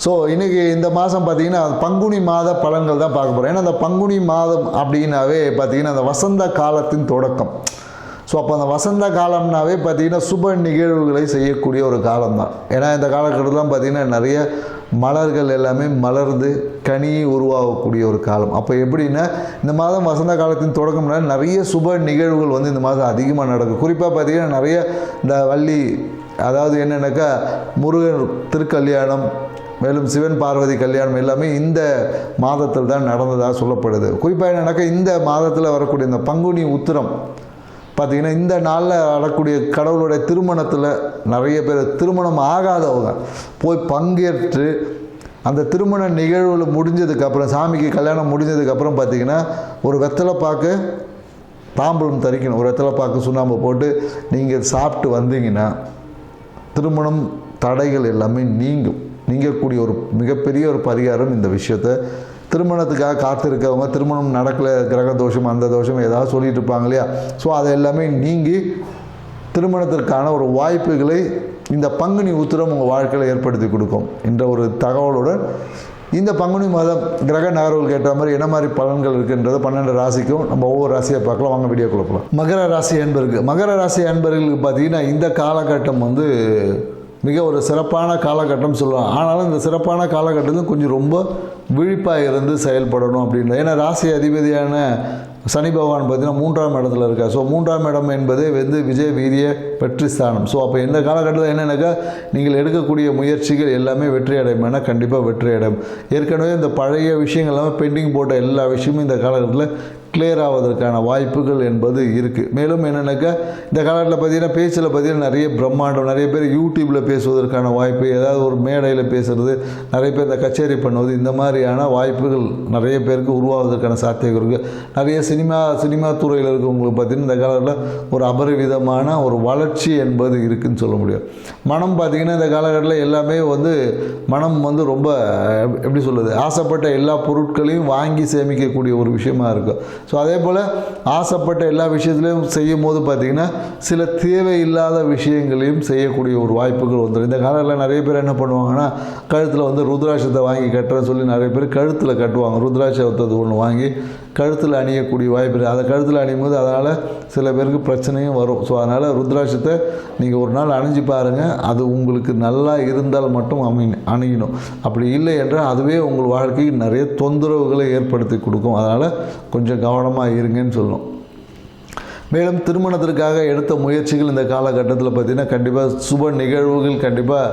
ஸோ இன்றைக்கி இந்த மாதம் பார்த்திங்கன்னா பங்குனி மாத பலன்கள் தான் பார்க்க போகிறோம். ஏன்னா அந்த பங்குனி மாதம் அப்படின்னாவே பார்த்திங்கன்னா அந்த வசந்த காலத்தின் தொடக்கம். ஸோ அப்போ அந்த வசந்த காலம்னாவே பார்த்திங்கன்னா சுப நிகழ்வுகளை செய்யக்கூடிய ஒரு காலம்தான். ஏன்னா இந்த காலகட்டத்தில் பார்த்திங்கன்னா நிறைய மலர்கள் எல்லாமே மலர்ந்து கனி உருவாகக்கூடிய ஒரு காலம். அப்போ எப்படின்னா இந்த மாதம் வசந்த காலத்தின் தொடக்கம்னா நிறைய சுப நிகழ்வுகள் இந்த மாதம் அதிகமாக நடக்கும். குறிப்பாக பார்த்திங்கன்னா நிறைய இந்த வள்ளி, அதாவது என்னென்னாக்கா முருகன் திருக்கல்யாணம், மேலும் சிவன் பார்வதி கல்யாணம் எல்லாமே இந்த மாதத்தில் தான் நடந்ததாக சொல்லப்படுது. குறிப்பாக என்னென்னாக்கா இந்த மாதத்தில் வரக்கூடிய இந்த பங்குனி உத்திரம் பார்த்திங்கன்னா இந்த நாளில் வரக்கூடிய கடவுளுடைய திருமணத்தில் நிறைய பேர் திருமணம் ஆகாதவங்க போய் பங்கேற்று அந்த திருமண நிகழ்வுகள் முடிஞ்சதுக்கப்புறம், சாமிக்கு கல்யாணம் முடிஞ்சதுக்கப்புறம் பார்த்திங்கன்னா ஒரு வெத்தலை பாக்கு தாம்பூலம் தரிக்கணும். ஒரு இடத்துல பார்க்க சுண்ணாம்பு போட்டு நீங்கள் சாப்பிட்டு வந்தீங்கன்னா திருமணம் தடைகள் எல்லாமே நீங்கக்கூடிய ஒரு மிகப்பெரிய ஒரு பரிகாரம் இந்த விஷயத்தை. திருமணத்துக்காக காத்திருக்கவங்க திருமணம் நடக்கலை, கிரக தோஷம் அந்த தோஷம் ஏதாவது சொல்லிட்டு இருப்பாங்க இல்லையா, ஸோ அதை எல்லாமே நீங்கி திருமணத்திற்கான ஒரு வாய்ப்புகளை இந்த பங்குனி உத்திரம் உங்கள் வாழ்க்கையில் ஏற்படுத்தி கொடுக்கும் என்ற ஒரு தகவலுடன் இந்த பங்குனி மாதம் கிரக நகர்வுகள் ஏற்ற மாதிரி என்ன மாதிரி பலன்கள் இருக்குன்றது 12 ராசிக்கும் நம்ம ஒவ்வொரு ராசியை பார்க்கலாம். வாங்க வீடியோ கொடுக்கலாம். மகர ராசி அன்பர்களுக்கு பார்த்தீங்கன்னா இந்த காலகட்டம் வந்து மிக ஒரு சிறப்பான காலகட்டம் சொல்லலாம். ஆனாலும் இந்த சிறப்பான காலகட்டத்தில் கொஞ்சம் ரொம்ப விழிப்பாக இருந்து செயல்படணும் அப்படின்ற. ஏன்னா ராசி அதிபதியான சனி பகவான் பார்த்தீங்கன்னா 3ஆம் இடத்துல இருக்கார். ஸோ 3ஆம் இடம் என்பதே வந்து விஜய வீரிய வெற்றி ஸ்தானம். ஸோ அப்போ இந்த காலகட்டத்தில் என்னென்னாக்கா நீங்கள் எடுக்கக்கூடிய முயற்சிகள் எல்லாமே வெற்றி அடையும்னா கண்டிப்பாக வெற்றி அடையும். ஏற்கனவே இந்த பழைய விஷயங்கள் எல்லாமே பெண்டிங் போட்ட எல்லா விஷயமும் இந்த காலகட்டத்தில் கிளியர் ஆவதற்கான வாய்ப்புகள் என்பது இருக்குது. மேலும் என்னென்னாக்கா இந்த காலத்தில் பார்த்தீங்கன்னா பேச்சில் பார்த்தீங்கன்னா நிறைய பிரம்மாண்டம், நிறைய பேர் யூடியூப்பில் பேசுவதற்கான வாய்ப்பு, ஏதாவது ஒரு மேடையில் பேசுகிறது, நிறைய பேர் இந்த கச்சேரி பண்ணுவது, இந்த மாதிரியான வாய்ப்புகள் நிறைய பேருக்கு உருவாவதற்கான சாத்தியம் இருக்குது. நிறைய சினிமா துறையில் இருக்கிறவங்களுக்கு பார்த்தீங்கன்னா இந்த காலத்தில் ஒரு அபரிவிதமான ஒரு வளர்ச்சி என்பது இருக்குதுன்னு சொல்ல முடியும். மனம் பார்த்திங்கன்னா இந்த காலகட்டத்தில் எல்லாமே வந்து மனம் வந்து ரொம்ப எப்படி சொல்லுது, ஆசைப்பட்ட எல்லா பொருட்களையும் வாங்கி சேமிக்கக்கூடிய ஒரு விஷயமா இருக்கும். ஸோ அதே போல் ஆசைப்பட்ட எல்லா விஷயத்துலையும் செய்யும் போது பார்த்திங்கன்னா சில தேவையில்லாத விஷயங்களையும் செய்யக்கூடிய ஒரு வாய்ப்புகள் வந்துடும். இந்த காலத்தில் நிறைய பேர் என்ன பண்ணுவாங்கன்னா கழுத்தில் வந்து ருத்ராட்சத்தை வாங்கி கட்டுறேன்னு சொல்லி நிறைய பேர் கழுத்தில் கட்டுவாங்க. ருத்ராட்சத்தை ஒன்று வாங்கி கழுத்தில் அணியக்கூடிய வாய்ப்பு. அதை கழுத்தில் அணியும் போது அதனால் சில பேருக்கு பிரச்சனையும் வரும். ஸோ அதனால் ருத்ராட்சத்தை நீங்கள் ஒரு நாள் அணிஞ்சு பாருங்கள். அது உங்களுக்கு நல்லா இருந்தால் மட்டும் அணியணும். அப்படி இல்லை என்றால் அதுவே உங்கள் வாழ்க்கைக்கு நிறைய தொந்தரவுகளை ஏற்படுத்தி கொடுக்கும். அதனால் கொஞ்சம் கவனமாக இருங்கன்னு சொல்லணும். மேலும் திருமணத்திற்காக எடுத்த முயற்சிகள் இந்த காலகட்டத்தில் பார்த்திங்கன்னா கண்டிப்பாக சுப நிகழ்வுகள் கண்டிப்பாக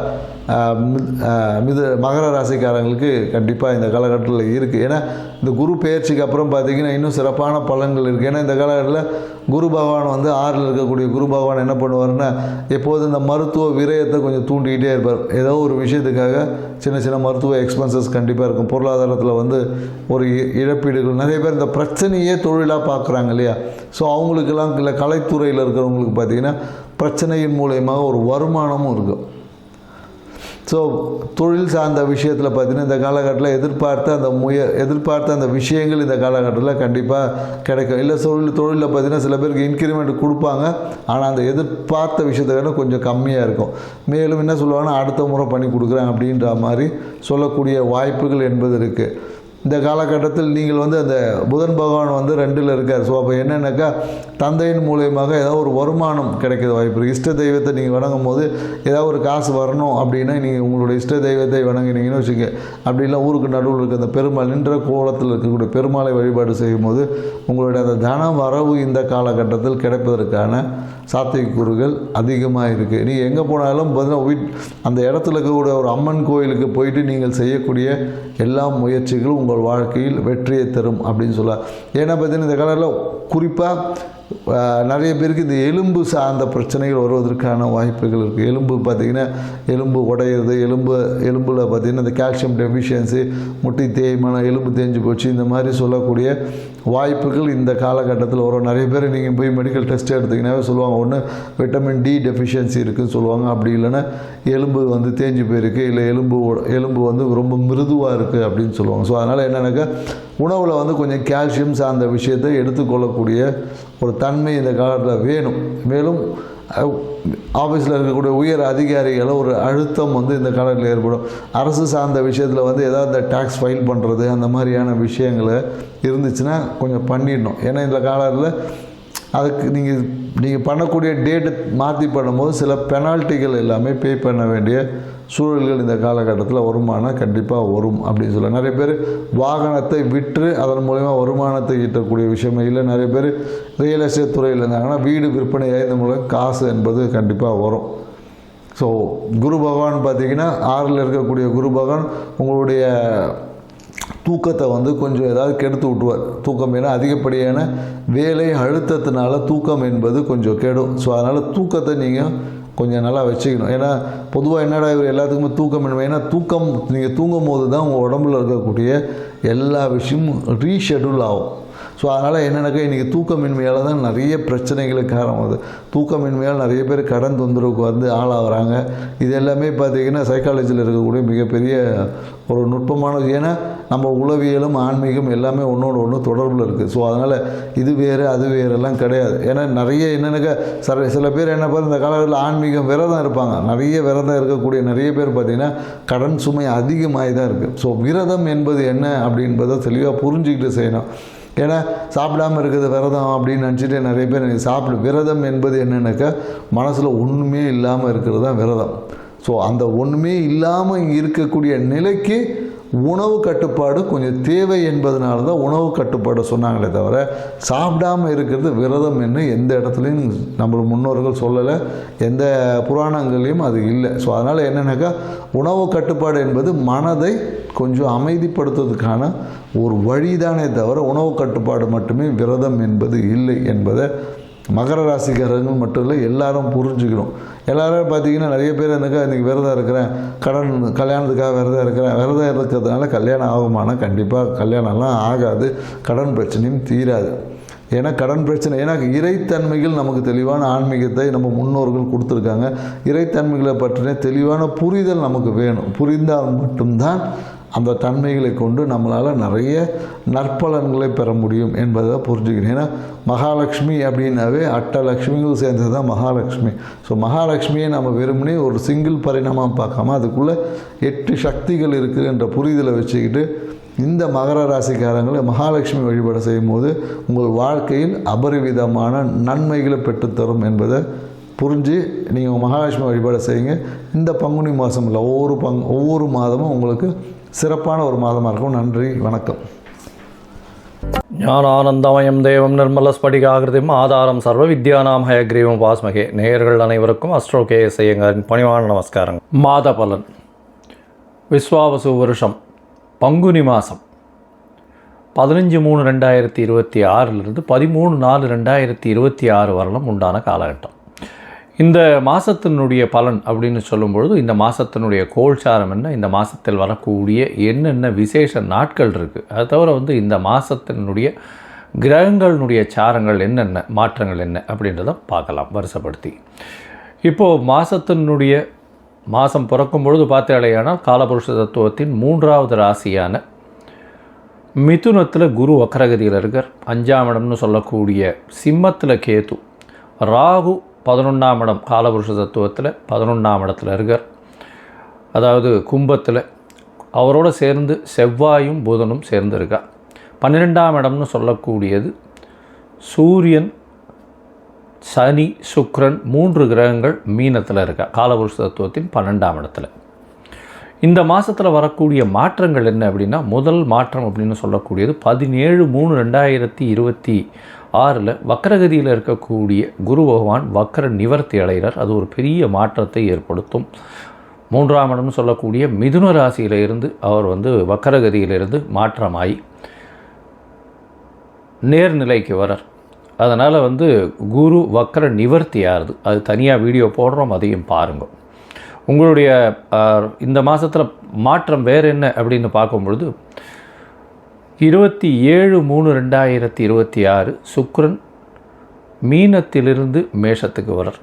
மகர ராசிக்காரங்களுக்கு கண்டிப்பாக இந்த காலகட்டத்தில் இருக்குது. ஏன்னா இந்த குரு பெயர்ச்சிக்கு அப்புறம் பார்த்திங்கன்னா இன்னும் சிறப்பான பலன்கள் இருக்குது. ஏன்னா இந்த காலகட்டத்தில் குரு பகவான் வந்து 6ல் இருக்கக்கூடிய குரு பகவான் என்ன பண்ணுவார்னா எப்போது இந்த மருத்துவ விரயத்தை கொஞ்சம் தூண்டிக்கிட்டே இருப்பார். ஏதோ ஒரு விஷயத்துக்காக சின்ன மருத்துவ எக்ஸ்பென்சஸ் கண்டிப்பாக இருக்கும். பொருளாதாரத்தில் வந்து ஒரு இழப்பீடுகள், நிறைய பேர் இந்த பிரச்சனையே தொழிலாக பார்க்குறாங்க இல்லையா. ஸோ அவங்களுக்கெல்லாம் இல்லை கலைத்துறையில் இருக்கிறவங்களுக்கு பார்த்திங்கன்னா பிரச்சனையின் மூலயமாக ஒரு வருமானமும் இருக்கும். ஸோ தொழில் சார்ந்த விஷயத்தில் பார்த்திங்கன்னா இந்த காலகட்டத்தில் எதிர்பார்த்த அந்த விஷயங்கள் இந்த காலகட்டத்தில் கண்டிப்பாக கிடைக்கும். இல்லை தொழிலில் பார்த்திங்கன்னா சில பேருக்கு இன்க்ரிமெண்ட் கொடுப்பாங்க, ஆனால் அந்த எதிர்பார்த்த விஷயத்தை விட கொஞ்சம் கம்மியாக இருக்கும். மேலும் என்ன சொல்லுவாங்கன்னா அடுத்த முறை பண்ணி கொடுக்குறேன் அப்படின்ற மாதிரி சொல்லக்கூடிய வாய்ப்புகள் என்பது இருக்குது. இந்த காலகட்டத்தில் நீங்கள் வந்து அந்த புதன் பகவான் வந்து 2ல் இருக்கார். ஸோ அப்போ என்னென்னாக்கா தந்தையின் மூலியமாக ஏதாவது ஒரு வருமானம் கிடைக்கிற வாய்ப்பு இருக்குது. இஷ்ட தெய்வத்தை நீங்கள் வணங்கும் போது ஏதாவது ஒரு காசு வரணும் அப்படின்னா நீங்கள் உங்களுடைய இஷ்ட தெய்வத்தை வணங்கினீங்கன்னு வச்சுக்க. அப்படி இல்லை ஊருக்கு நடுவில் இருக்க அந்த பெருமாள் நின்ற கோலத்தில் இருக்கக்கூடிய பெருமாளை வழிபாடு செய்யும் போது உங்களுடைய அந்த தன வரவு இந்த காலகட்டத்தில் கிடைப்பதற்கான சாத்தியக்கூறுகள் அதிகமாக இருக்குது. நீங்கள் எங்கே போனாலும் பார்த்தீங்கன்னா அந்த இடத்துல இருக்கக்கூடிய ஒரு அம்மன் கோயிலுக்கு போயிட்டு நீங்கள் செய்யக்கூடிய எல்லா முயற்சிகளும் உங்கள் வாழ்க்கையில் வெற்றியை தரும் அப்படின்னு சொல்லலாம். ஏன்னா பார்த்தீங்கன்னா இந்த காலத்தில் குறிப்பாக நிறைய பேருக்கு இந்த எலும்பு சார்ந்த பிரச்சனைகள் வருவதற்கான வாய்ப்புகள் இருக்குது. எலும்பு பார்த்திங்கன்னா எலும்பு உடையிறது, எலும்பில் பார்த்திங்கன்னா இந்த கால்சியம் டெஃபிஷியன்சி, முட்டி தேய்மானம், எலும்பு தேஞ்சு போச்சு, இந்த மாதிரி சொல்லக்கூடிய வாய்ப்புகள் இந்த காலகட்டத்தில் வரும். நிறைய பேர் நீங்கள் போய் மெடிக்கல் டெஸ்ட் எடுத்திங்கன்னாவே சொல்லுவாங்க, ஒன்று விட்டமின் டி டெஃபிஷியன்சி இருக்குதுன்னு சொல்லுவாங்க, அப்படி இல்லைன்னா எலும்பு வந்து தேஞ்சு போயிருக்கு, இல்லை எலும்பு வந்து ரொம்ப மிருதுவாக இருக்குது அப்படின்னு சொல்லுவாங்க. ஸோ அதனால் என்னென்னாக்கா உணவில் வந்து கொஞ்சம் கால்சியம் சார்ந்த விஷயத்தை எடுத்துக்கொள்ளக்கூடிய ஒரு தன்மை இந்த காலத்தில் வேணும். மேலும் ஆஃபீஸில் இருக்கக்கூடிய உயர் அதிகாரிகளை ஒரு அழுத்தம் வந்து இந்த காலத்தில் ஏற்படும். அரசு சார்ந்த விஷயத்தில் வந்து ஏதாவது இந்த டேக்ஸ் ஃபைல் பண்ணுறது அந்த மாதிரியான விஷயங்களை இருந்துச்சுன்னா கொஞ்சம் பண்ணிடணும். ஏன்னா இந்த காலத்தில் அதுக்கு நீங்கள் பண்ணக்கூடிய டேட்டை மாற்றி பண்ணும்போது சில பெனால்ட்டிகள் எல்லாமே பே பண்ண வேண்டிய சூழல்கள் இந்த காலகட்டத்தில் வருமானம் கண்டிப்பாக வரும் அப்படின்னு சொல்ல. நிறைய பேர் வாகனத்தை விற்று அதன் மூலமா வருமானத்தை ஈட்டக்கூடிய விஷயமே இல்லை. நிறைய பேர் ரியல் எஸ்டேட் துறையில் இருந்தாங்கன்னா வீடு விற்பனையாக இந்த மூலம் காசு என்பது கண்டிப்பாக வரும். ஸோ குரு பகவான் பார்த்திங்கன்னா 6ல் இருக்கக்கூடிய குரு பகவான் உங்களுடைய தூக்கத்தை வந்து கொஞ்சம் ஏதாவது கெடுத்து விட்டுவார். தூக்கம் ஏன்னா அதிகப்படியான வேலை அழுத்தத்தினால தூக்கம் என்பது கொஞ்சம் கெடும். ஸோ அதனால் தூக்கத்தை நீங்கள் கொஞ்சம் நல்லா வச்சுக்கணும். ஏன்னா பொதுவாக என்னடா இவர் எல்லாத்துக்குமே தூக்கம் வேணும். ஏன்னா நீங்கள் தூங்கும் போது தான் உங்கள் உடம்புல இருக்கக்கூடிய எல்லா விஷயமும் ரீஷெடியூல் ஆகும். ஸோ அதனால் என்னென்னாக்கா இன்றைக்கி தூக்கமின்மையால் தான் நிறைய பிரச்சனைகளுக்கு காரணம் வருது. தூக்கமின்மையால் நிறைய பேர் கடன் தொந்தரவுக்கு வந்து ஆளாகிறாங்க. இது எல்லாமே பார்த்திங்கன்னா சைக்காலஜியில் இருக்கக்கூடிய மிகப்பெரிய ஒரு நுட்பமானது. ஏன்னா நம்ம உளவியலும் ஆன்மீகம் எல்லாமே ஒன்றோடு ஒன்று தொடர்பில் இருக்குது. ஸோ அதனால் இது வேறு அது வேறெல்லாம் கிடையாது. ஏன்னா நிறைய என்னென்னாக்கா சில பேர் என்ன இந்த காலகட்டத்தில் ஆன்மீகம் விரதம் இருப்பாங்க. நிறைய விரதம் இருக்கக்கூடிய நிறைய பேர் பார்த்திங்கன்னா கடன் சுமை அதிகமாகி தான் இருக்குது. ஸோ விரதம் என்பது என்ன அப்படின்றத தெளிவாக புரிஞ்சுக்கிட்டு செய்யணும். ஏன்னா சாப்பிடாமல் இருக்கிறது விரதம் அப்படின்னு நினச்சிட்டு நிறைய பேர் விரதம் என்பது என்னென்னாக்கா மனசில் ஒன்றுமே இல்லாமல் இருக்கிறது தான் விரதம். ஸோ அந்த ஒன்றுமே இல்லாமல் இருக்கக்கூடிய நிலைக்கு உணவு கட்டுப்பாடு கொஞ்சம் தேவை என்பதனால தான் உணவு கட்டுப்பாடு சொன்னாங்களே தவிர சாப்பிடாமல் இருக்கிறது விரதம் என்று எந்த இடத்துலையும் நம்ம முன்னோர்கள் சொல்லலை, எந்த புராணங்கள்லையும் அது இல்லை. ஸோ அதனால் என்னென்னாக்கா உணவு கட்டுப்பாடு என்பது மனதை கொஞ்சம் அமைதிப்படுத்துவதற்கான ஒரு வழிதானே தவிர உணவு கட்டுப்பாடு மட்டுமே விரதம் என்பது இல்லை என்பதை மகர ராசிக்காரர்கள் மட்டும் இல்லை எல்லாரும் புரிஞ்சுக்கணும். எல்லோரும் பார்த்திங்கன்னா நிறைய பேர் இன்றைக்கி விரதம் இருக்கிறேன், கல்யாணத்துக்காக விரதம் இருக்கிறதுனால கல்யாணம் ஆகுமானா கண்டிப்பாக கல்யாணம்லாம் ஆகாது, கடன் பிரச்சனையும் தீராது. ஏன்னா கடன் பிரச்சனை, ஏன்னா இறைத்தன்மைகள் நமக்கு தெளிவான ஆன்மீகத்தை நம்ம முன்னோர்கள் கொடுத்துருக்காங்க. இறைத்தன்மைகளை பற்றின தெளிவான புரிதல் நமக்கு வேணும். புரிந்தால் மட்டும்தான் அந்த தன்மைகளை கொண்டு நம்மளால் நிறைய நற்பலன்களை பெற முடியும் என்பதை புரிஞ்சுக்கணும். ஏன்னா மகாலட்சுமி அப்படின்னாவே அட்டலட்சுமிகள் சேர்ந்தது தான் மகாலட்சுமி. ஸோ மகாலட்சுமியை நம்ம வெறுமனே ஒரு சிங்கிள் பரிணாமம் பார்க்காம அதுக்குள்ளே 8 சக்திகள் இருக்குதுன்ற புரிதலை வச்சுக்கிட்டு இந்த மகர ராசிக்காரங்களை மகாலட்சுமி வழிபாடு செய்யும்போது உங்கள் வாழ்க்கையில் அபரிவிதமான நன்மைகளை பெற்றுத்தரும் என்பதை புரிஞ்சு நீங்கள் மகாலட்சுமி வழிபாடு செய்யுங்க. இந்த பங்குனி மாதம் இல்லை, ஒவ்வொரு மாதமும் உங்களுக்கு சிறப்பான ஒரு மாதமாக இருக்கும். நன்றி, வணக்கம். ஞானானந்தமயம் தேவம் நிர்மலஸ்படிகாகிருதிம் ஆதாரம் சர்வ வித்யானாம் ஹயக்ரீவம் வாஸ்மகே. நேயர்கள் அனைவருக்கும் அஸ்ட்ரோ கேஎஸ் ஐயங்காரின் பணிவான நமஸ்காரங்கள். மாத பலன். விஸ்வாவசு வருஷம் பங்குனி மாதம் 15/3/2026 13/4/2026 வரலும் உண்டான காலகட்டம். இந்த மாதத்தினுடைய பலன் அப்படின்னு சொல்லும்பொழுது இந்த மாதத்தினுடைய கோல்சாரம் என்ன, இந்த மாதத்தில் வரக்கூடிய என்னென்ன விசேஷ நாட்கள் இருக்குது, அது தவிர இந்த மாதத்தினுடைய கிரகங்களினுடைய சாரங்கள் என்னென்ன மாற்றங்கள் என்ன அப்படின்றத பார்க்கலாம் வருஷப்படுத்தி. இப்போது மாதம் பிறக்கும் பொழுது பார்த்தாலேயானால் காலபுருஷ தத்துவத்தின் 3வது ராசியான மிதுனத்தில் குரு வக்ரகதியில் இருக்கார். 5ஆம் இடம்னு சொல்லக்கூடிய சிம்மத்தில் கேது, ராகு 11ஆம் இடம் காலபுருஷ தத்துவத்தில் 11ஆம் இடத்துல இருக்கார். அதாவது கும்பத்தில் அவரோடு சேர்ந்து செவ்வாயும் புதனும் சேர்ந்து இருக்கா. 12ஆம் இடம்னு சொல்லக்கூடியது சூரியன், சனி, சுக்கிரன் 3 கிரகங்கள் மீனத்தில் இருக்கா காலபுருஷ தத்துவத்தின் 12ஆம் இடத்துல. இந்த மாதத்தில் வரக்கூடிய மாற்றங்கள் என்ன அப்படின்னா, முதல் மாற்றம் அப்படின்னு சொல்லக்கூடியது 17/3/2026 வக்ரகதியில் இருக்கக்கூடிய குரு பகவான் வக்ர நிவர்த்தி அடைகிறார். அது ஒரு பெரிய மாற்றத்தை ஏற்படுத்தும். 3ஆம் இடம்னு சொல்லக்கூடிய மிதுன ராசியிலிருந்து அவர் வக்ரகதியிலிருந்து மாற்றமாகி நேர்நிலைக்கு வரார். அதனால் குரு வக்ர நிவர்த்தி ஆகுது. அது தனியாக வீடியோ போடுறோம், அதையும் பாருங்கள். உங்களுடைய இந்த மாதத்தில் மாற்றம் வேறு என்ன அப்படின்னு பார்க்கும்பொழுது 27/3/2026 சுக்கிரன் மீனத்திலிருந்து மேஷத்துக்கு வரார்.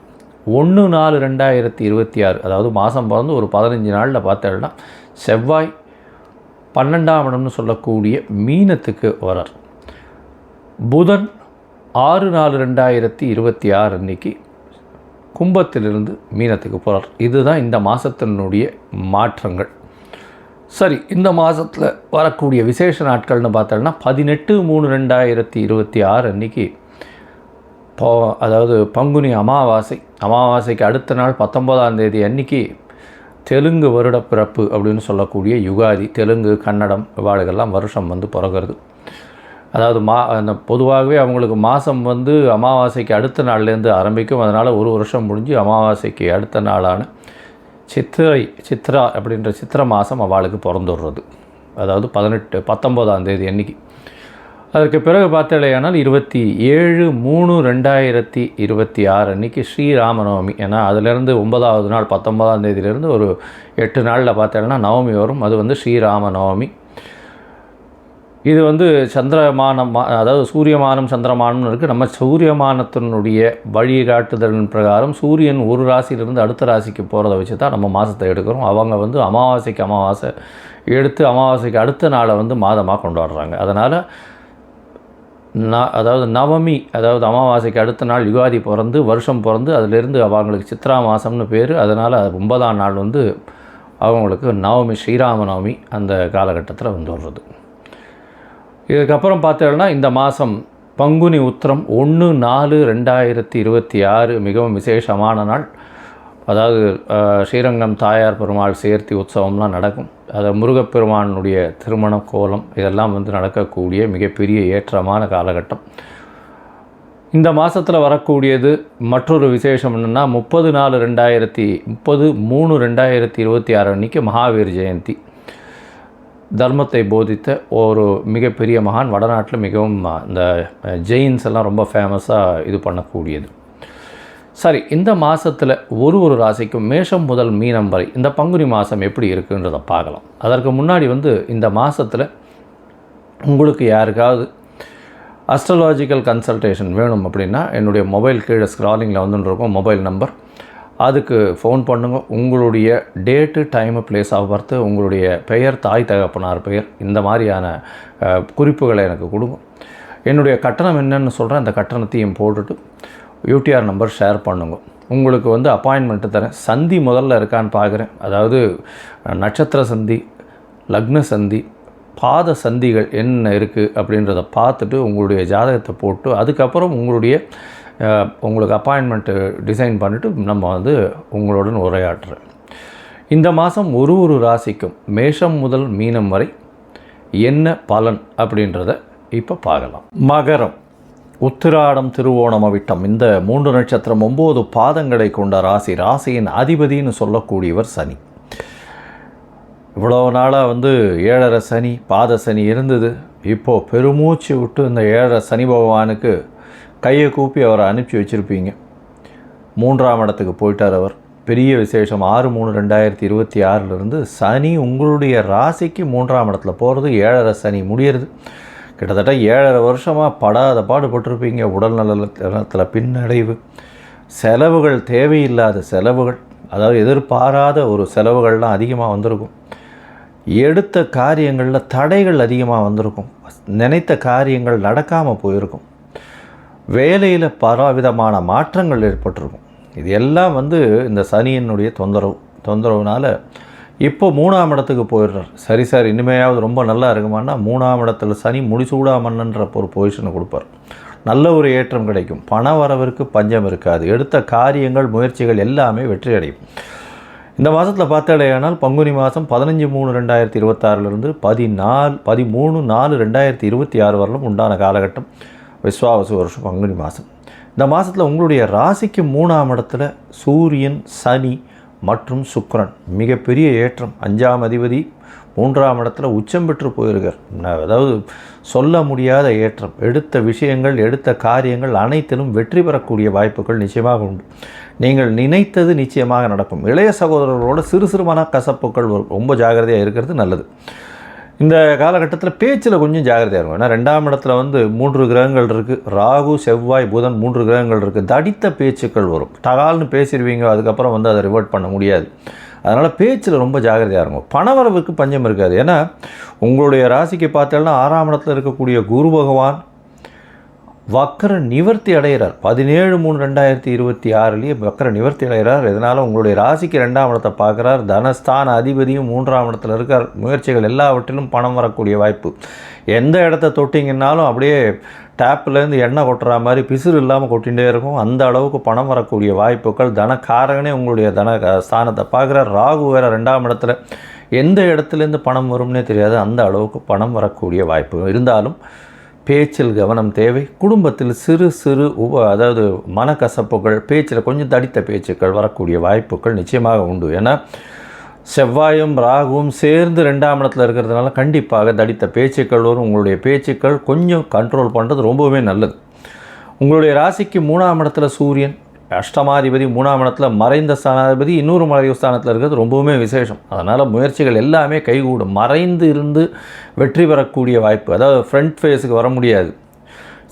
1/4/2026 அதாவது மாதம் பிறந்து ஒரு 15 நாளில் பார்த்தோம்னா செவ்வாய் 12ஆம் இடம்னு சொல்லக்கூடிய மீனத்துக்கு வரார். புதன் 6/4/2026 அன்னைக்கு கும்பத்திலிருந்து மீனத்துக்கு போகிறார். இதுதான் இந்த மாதத்தினுடைய மாற்றங்கள். சரி, இந்த மாதத்தில் வரக்கூடிய விசேஷ நாட்கள்னு பார்த்தோம்னா 18/3/2026 அன்றைக்கி அதாவது பங்குனி அமாவாசைக்கு அடுத்த நாள் 19ஆம் தேதி அன்றைக்கி தெலுங்கு வருட பிறப்பு அப்படின்னு சொல்லக்கூடிய யுகாதி. தெலுங்கு, கன்னடம் இவாளுகெல்லாம் வருஷம் பிறகுறது. அதாவது அந்த பொதுவாகவே அவங்களுக்கு மாதம் அமாவாசைக்கு அடுத்த நாள்லேருந்து ஆரம்பிக்கும். அதனால் ஒரு வருஷம் முடிஞ்சு அமாவாசைக்கு அடுத்த நாளான சித்ரா அப்படின்ற சித்திரை மாதம் அவளுக்கு பிறந்துடுறது. அதாவது 19ஆம் தேதி அன்றைக்கி. அதற்கு பிறகு பார்த்தாலேயானால் 27/3/2026 அன்றைக்கி ஸ்ரீராமநவமி. ஏன்னா அதிலேருந்து 9ஆவது நாள் 19ஆம் தேதியிலேருந்து ஒரு 8 நாளில் பார்த்தேன்னா நவமி வரும். அது ஸ்ரீராமநவமி. இது வந்து சந்திரமானம், அதாவது சூரியமானம் சந்திரமானம்னு இருக்குது. நம்ம சூரியமானத்தினுடைய வழிகாட்டுதலின் பிரகாரம் சூரியன் ஒரு ராசியிலிருந்து அடுத்த ராசிக்கு போகிறத வச்சு தான் நம்ம மாதத்தை எடுக்கிறோம். அவங்க வந்து அமாவாசைக்கு அமாவாசை எடுத்து அமாவாசைக்கு அடுத்த நாளை வந்து மாதமாக கொண்டாடுறாங்க. அதனால் அதாவது நவமி, அதாவது அமாவாசைக்கு அடுத்த நாள் யுகாதி பிறந்து வருஷம் பிறந்து அதிலிருந்து அவங்களுக்கு சித்ரா மாதம்னு பேர். அதனால் 9ஆம் நாள் வந்து அவங்களுக்கு நவமி, ஸ்ரீராம நவமி அந்த காலகட்டத்தில் வந்து வர்றது. இதுக்கப்புறம் பார்த்தோம்னா இந்த மாதம் பங்குனி உத்திரம் 1/4/2026 மிகவும் விசேஷமான நாள். அதாவது ஸ்ரீரங்கம் தாயார் பெருமாள் சேர்த்தி உற்சவம்லாம் நடக்கும். அது முருகப்பெருமானுடைய திருமண கோலம் இதெல்லாம் வந்து நடக்கக்கூடிய மிகப்பெரிய ஏற்றமான காலகட்டம். இந்த மாதத்தில் வரக்கூடியது மற்றொரு விசேஷம் என்னென்னா 30/4/2026 அன்றைக்கி மகாவீர் ஜெயந்தி. தர்மத்தை போதித்த ஒரு மிகப்பெரிய மகான். வடநாட்டில் மிகவும் இந்த ஜெயின்ஸ் எல்லாம் ரொம்ப ஃபேமஸாக இது பண்ணக்கூடியது. சரி, இந்த மாதத்தில் ஒரு ராசிக்கும் மேஷம் முதல் மீனம் வரை இந்த பங்குனி மாதம் எப்படி இருக்குன்றதை பார்க்கலாம். அதற்கு முன்னாடி வந்து இந்த மாதத்தில் உங்களுக்கு யாருக்காவது அஸ்ட்ராலாஜிக்கல் கன்சல்டேஷன் வேணும் அப்படின்னா என்னுடைய மொபைல் கீழே ஸ்க்ராலிங்கில் வந்துன்னு இருக்கும் மொபைல் நம்பர். அதுக்கு ஃபோன் பண்ணுங்க. உங்களுடைய date, time, place of birth, உங்களுடைய பெயர், தாய் தகப்பனார் பெயர், இந்த மாதிரியான குறிப்புகளை எனக்கு கொடுங்க. என்னுடைய கட்டணம் என்னன்னு சொல்கிறேன். அந்த கட்டணத்தையும் போட்டுட்டு யூடிஆர் நம்பர் ஷேர் பண்ணுங்க. உங்களுக்கு வந்து அப்பாயின்மெண்ட்டு தரேன். சந்தி முதல்ல இருக்கான்னு பார்க்குறேன். அதாவது நட்சத்திர சந்தி, லக்ன சந்தி, பாத சந்திகள் என்ன இருக்குது அப்படின்றத பார்த்துட்டு உங்களுடைய ஜாதகத்தை போட்டு அதுக்கப்புறம் உங்களுக்கு அப்பாயின்மெண்ட்டு டிசைன் பண்ணிவிட்டு நம்ம வந்து உங்களுடன் உரையாடுறேன். இந்த மாதம் ஒரு ராசிக்கும் மேஷம் முதல் மீனம் வரை என்ன பலன் அப்படின்றத இப்போ பார்க்கலாம். மகரம், உத்திராடம், திருவோணம், அவிட்டம் இந்த 3 நட்சத்திரம் 9 பாதங்களை கொண்ட ராசி. ராசியின் அதிபதினு சொல்லக்கூடியவர் சனி. இவ்வளோ நாளாக வந்து 7.5 சனி, பாத சனி இருந்தது. இப்போது பெருமூச்சு விட்டு இந்த 7.5 சனி பகவானுக்கு கையை கூப்பி அவரை அனுப்பிச்சி வச்சுருப்பீங்க. 3ஆம் இடத்துக்கு போயிட்டார் அவர். பெரிய விசேஷம். 6/3/2026 சனி உங்களுடைய ராசிக்கு 3ஆம் இடத்துல போகிறது. 7.5 சனி முடியறது. கிட்டத்தட்ட 7.5 வருஷமாக படாத பாடுபட்டிருப்பீங்க. உடல் நலத்தில் பின்னடைவு, செலவுகள், தேவையில்லாத செலவுகள், அதாவது எதிர்பாராத ஒரு செலவுகள்லாம் அதிகமாக வந்திருக்கும். எடுத்த காரியங்களில் தடைகள் அதிகமாக வந்திருக்கும். நினைத்த காரியங்கள் நடக்காமல் போயிருக்கும். வேலையில் பலவிதமான மாற்றங்கள் ஏற்பட்டிருக்கும். இது எல்லாம் வந்து இந்த சனியினுடைய தொந்தரவுனால் இப்போ 3ஆம் இடத்துக்கு போயிடுறார். சரி சார், இனிமையாவது ரொம்ப நல்லா இருக்குமான்னா 3ஆம் இடத்துல சனி முடிசூடாமன்ற ஒரு பொசிஷனை கொடுப்பார். நல்ல ஒரு ஏற்றம் கிடைக்கும். பண வரவிற்கு பஞ்சம் இருக்காது. எடுத்த காரியங்கள், முயற்சிகள் எல்லாமே வெற்றி அடையும். இந்த மாதத்தில் பார்த்தாலேயானால் பங்குனி மாதம் 15/3/2026 13/4/2026 வரலும் உண்டான காலகட்டம். விஸ்வாவசு வருஷம் பங்குனி மாதம். இந்த மாதத்தில் உங்களுடைய ராசிக்கு 3ஆம் இடத்துல சூரியன், சனி மற்றும் சுக்கிரன் மிகப்பெரிய ஏற்றம். 5ஆம் அதிபதி 3ஆம் இடத்துல உச்சம் பெற்று போயிருக்கார். அதாவது சொல்ல முடியாத ஏற்றம். எடுத்த விஷயங்கள், எடுத்த காரியங்கள் அனைத்திலும் வெற்றி பெறக்கூடிய வாய்ப்புகள் நிச்சயமாக உண்டு. நீங்கள் நினைத்தது நிச்சயமாக நடக்கும். இளைய சகோதரர்களோட சிறு மனக்கசப்புகள் வரும். ரொம்ப ஜாகிரதையாக இருக்கிறது நல்லது. இந்த காலகட்டத்தில் பேச்சில் கொஞ்சம் ஜாகிரதையாக இருக்கும். ஏன்னா 2ஆம் இடத்துல வந்து 3 கிரகங்கள் இருக்குது. ராகு, செவ்வாய், புதன் 3 கிரகங்கள் இருக்குது. தடித்த பேச்சுக்கள் வரும். டகால்னு பேசிடுவீங்க. அதுக்கப்புறம் வந்து அதை ரிவர்ட் பண்ண முடியாது. அதனால் பேச்சில் ரொம்ப ஜாகிரதையாக இருக்கும். பணவரவுக்கு பஞ்சம் இருக்காது. ஏன்னா உங்களுடைய ராசிக்கு பார்த்தோம்னா 6ஆம் இடத்துல இருக்கக்கூடிய குரு பகவான் வக்கர நிவர்த்தி அடைகிறார். 17/3/2026 வக்கர நிவர்த்தி அடைகிறார். இதனால் உங்களுடைய ராசிக்கு 2ஆம் இடத்தை பார்க்குறார். தனஸ்தான அதிபதியும் 3ஆம் இடத்துல இருக்கார். முயற்சிகள் எல்லாவற்றிலும் பணம் வரக்கூடிய வாய்ப்பு. எந்த இடத்த தொட்டிங்கன்னாலும் அப்படியே டேப்லேருந்து எண்ணெய் கொட்டுற மாதிரி பிசுறு இல்லாமல் கொட்டிகிட்டே இருக்கும். அந்த அளவுக்கு பணம் வரக்கூடிய வாய்ப்புகள். தனக்காரகனே உங்களுடைய ஸ்தானத்தை பார்க்குறார். ராகு வேறு 2ஆம் இடத்துல. எந்த இடத்துலேருந்து பணம் வரும்னே தெரியாது. அந்த அளவுக்கு பணம் வரக்கூடிய வாய்ப்பு இருந்தாலும் பேச்சில் கவனம் தேவை. குடும்பத்தில் சிறு அதாவது மனக்கசப்புகள், பேச்சில் கொஞ்சம் தடித்த பேச்சுக்கள் வரக்கூடிய வாய்ப்புகள் நிச்சயமாக உண்டு. ஏன்னா செவ்வாயும் ராகுவும் சேர்ந்து 2ஆம் இடத்துல இருக்கிறதுனால கண்டிப்பாக தடித்த பேச்சுக்கள் வரும். உங்களுடைய பேச்சுக்கள் கொஞ்சம் கண்ட்ரோல் பண்ணுறது ரொம்பவே நல்லது. உங்களுடைய ராசிக்கு 3ஆம் இடத்துல சூரியன், அஷ்டமாதிபதி 3ஆம் இடத்துல மறைந்த ஸ்தானாதிபதி இன்னொரு மறைவு ஸ்தானத்தில் இருக்கிறது ரொம்பவுமே விசேஷம். அதனால் முயற்சிகள் எல்லாமே கைகூடும். மறைந்து இருந்து வெற்றி பெறக்கூடிய வாய்ப்பு, அதாவது ஃப்ரண்ட் ஃபேஸுக்கு வர முடியாது.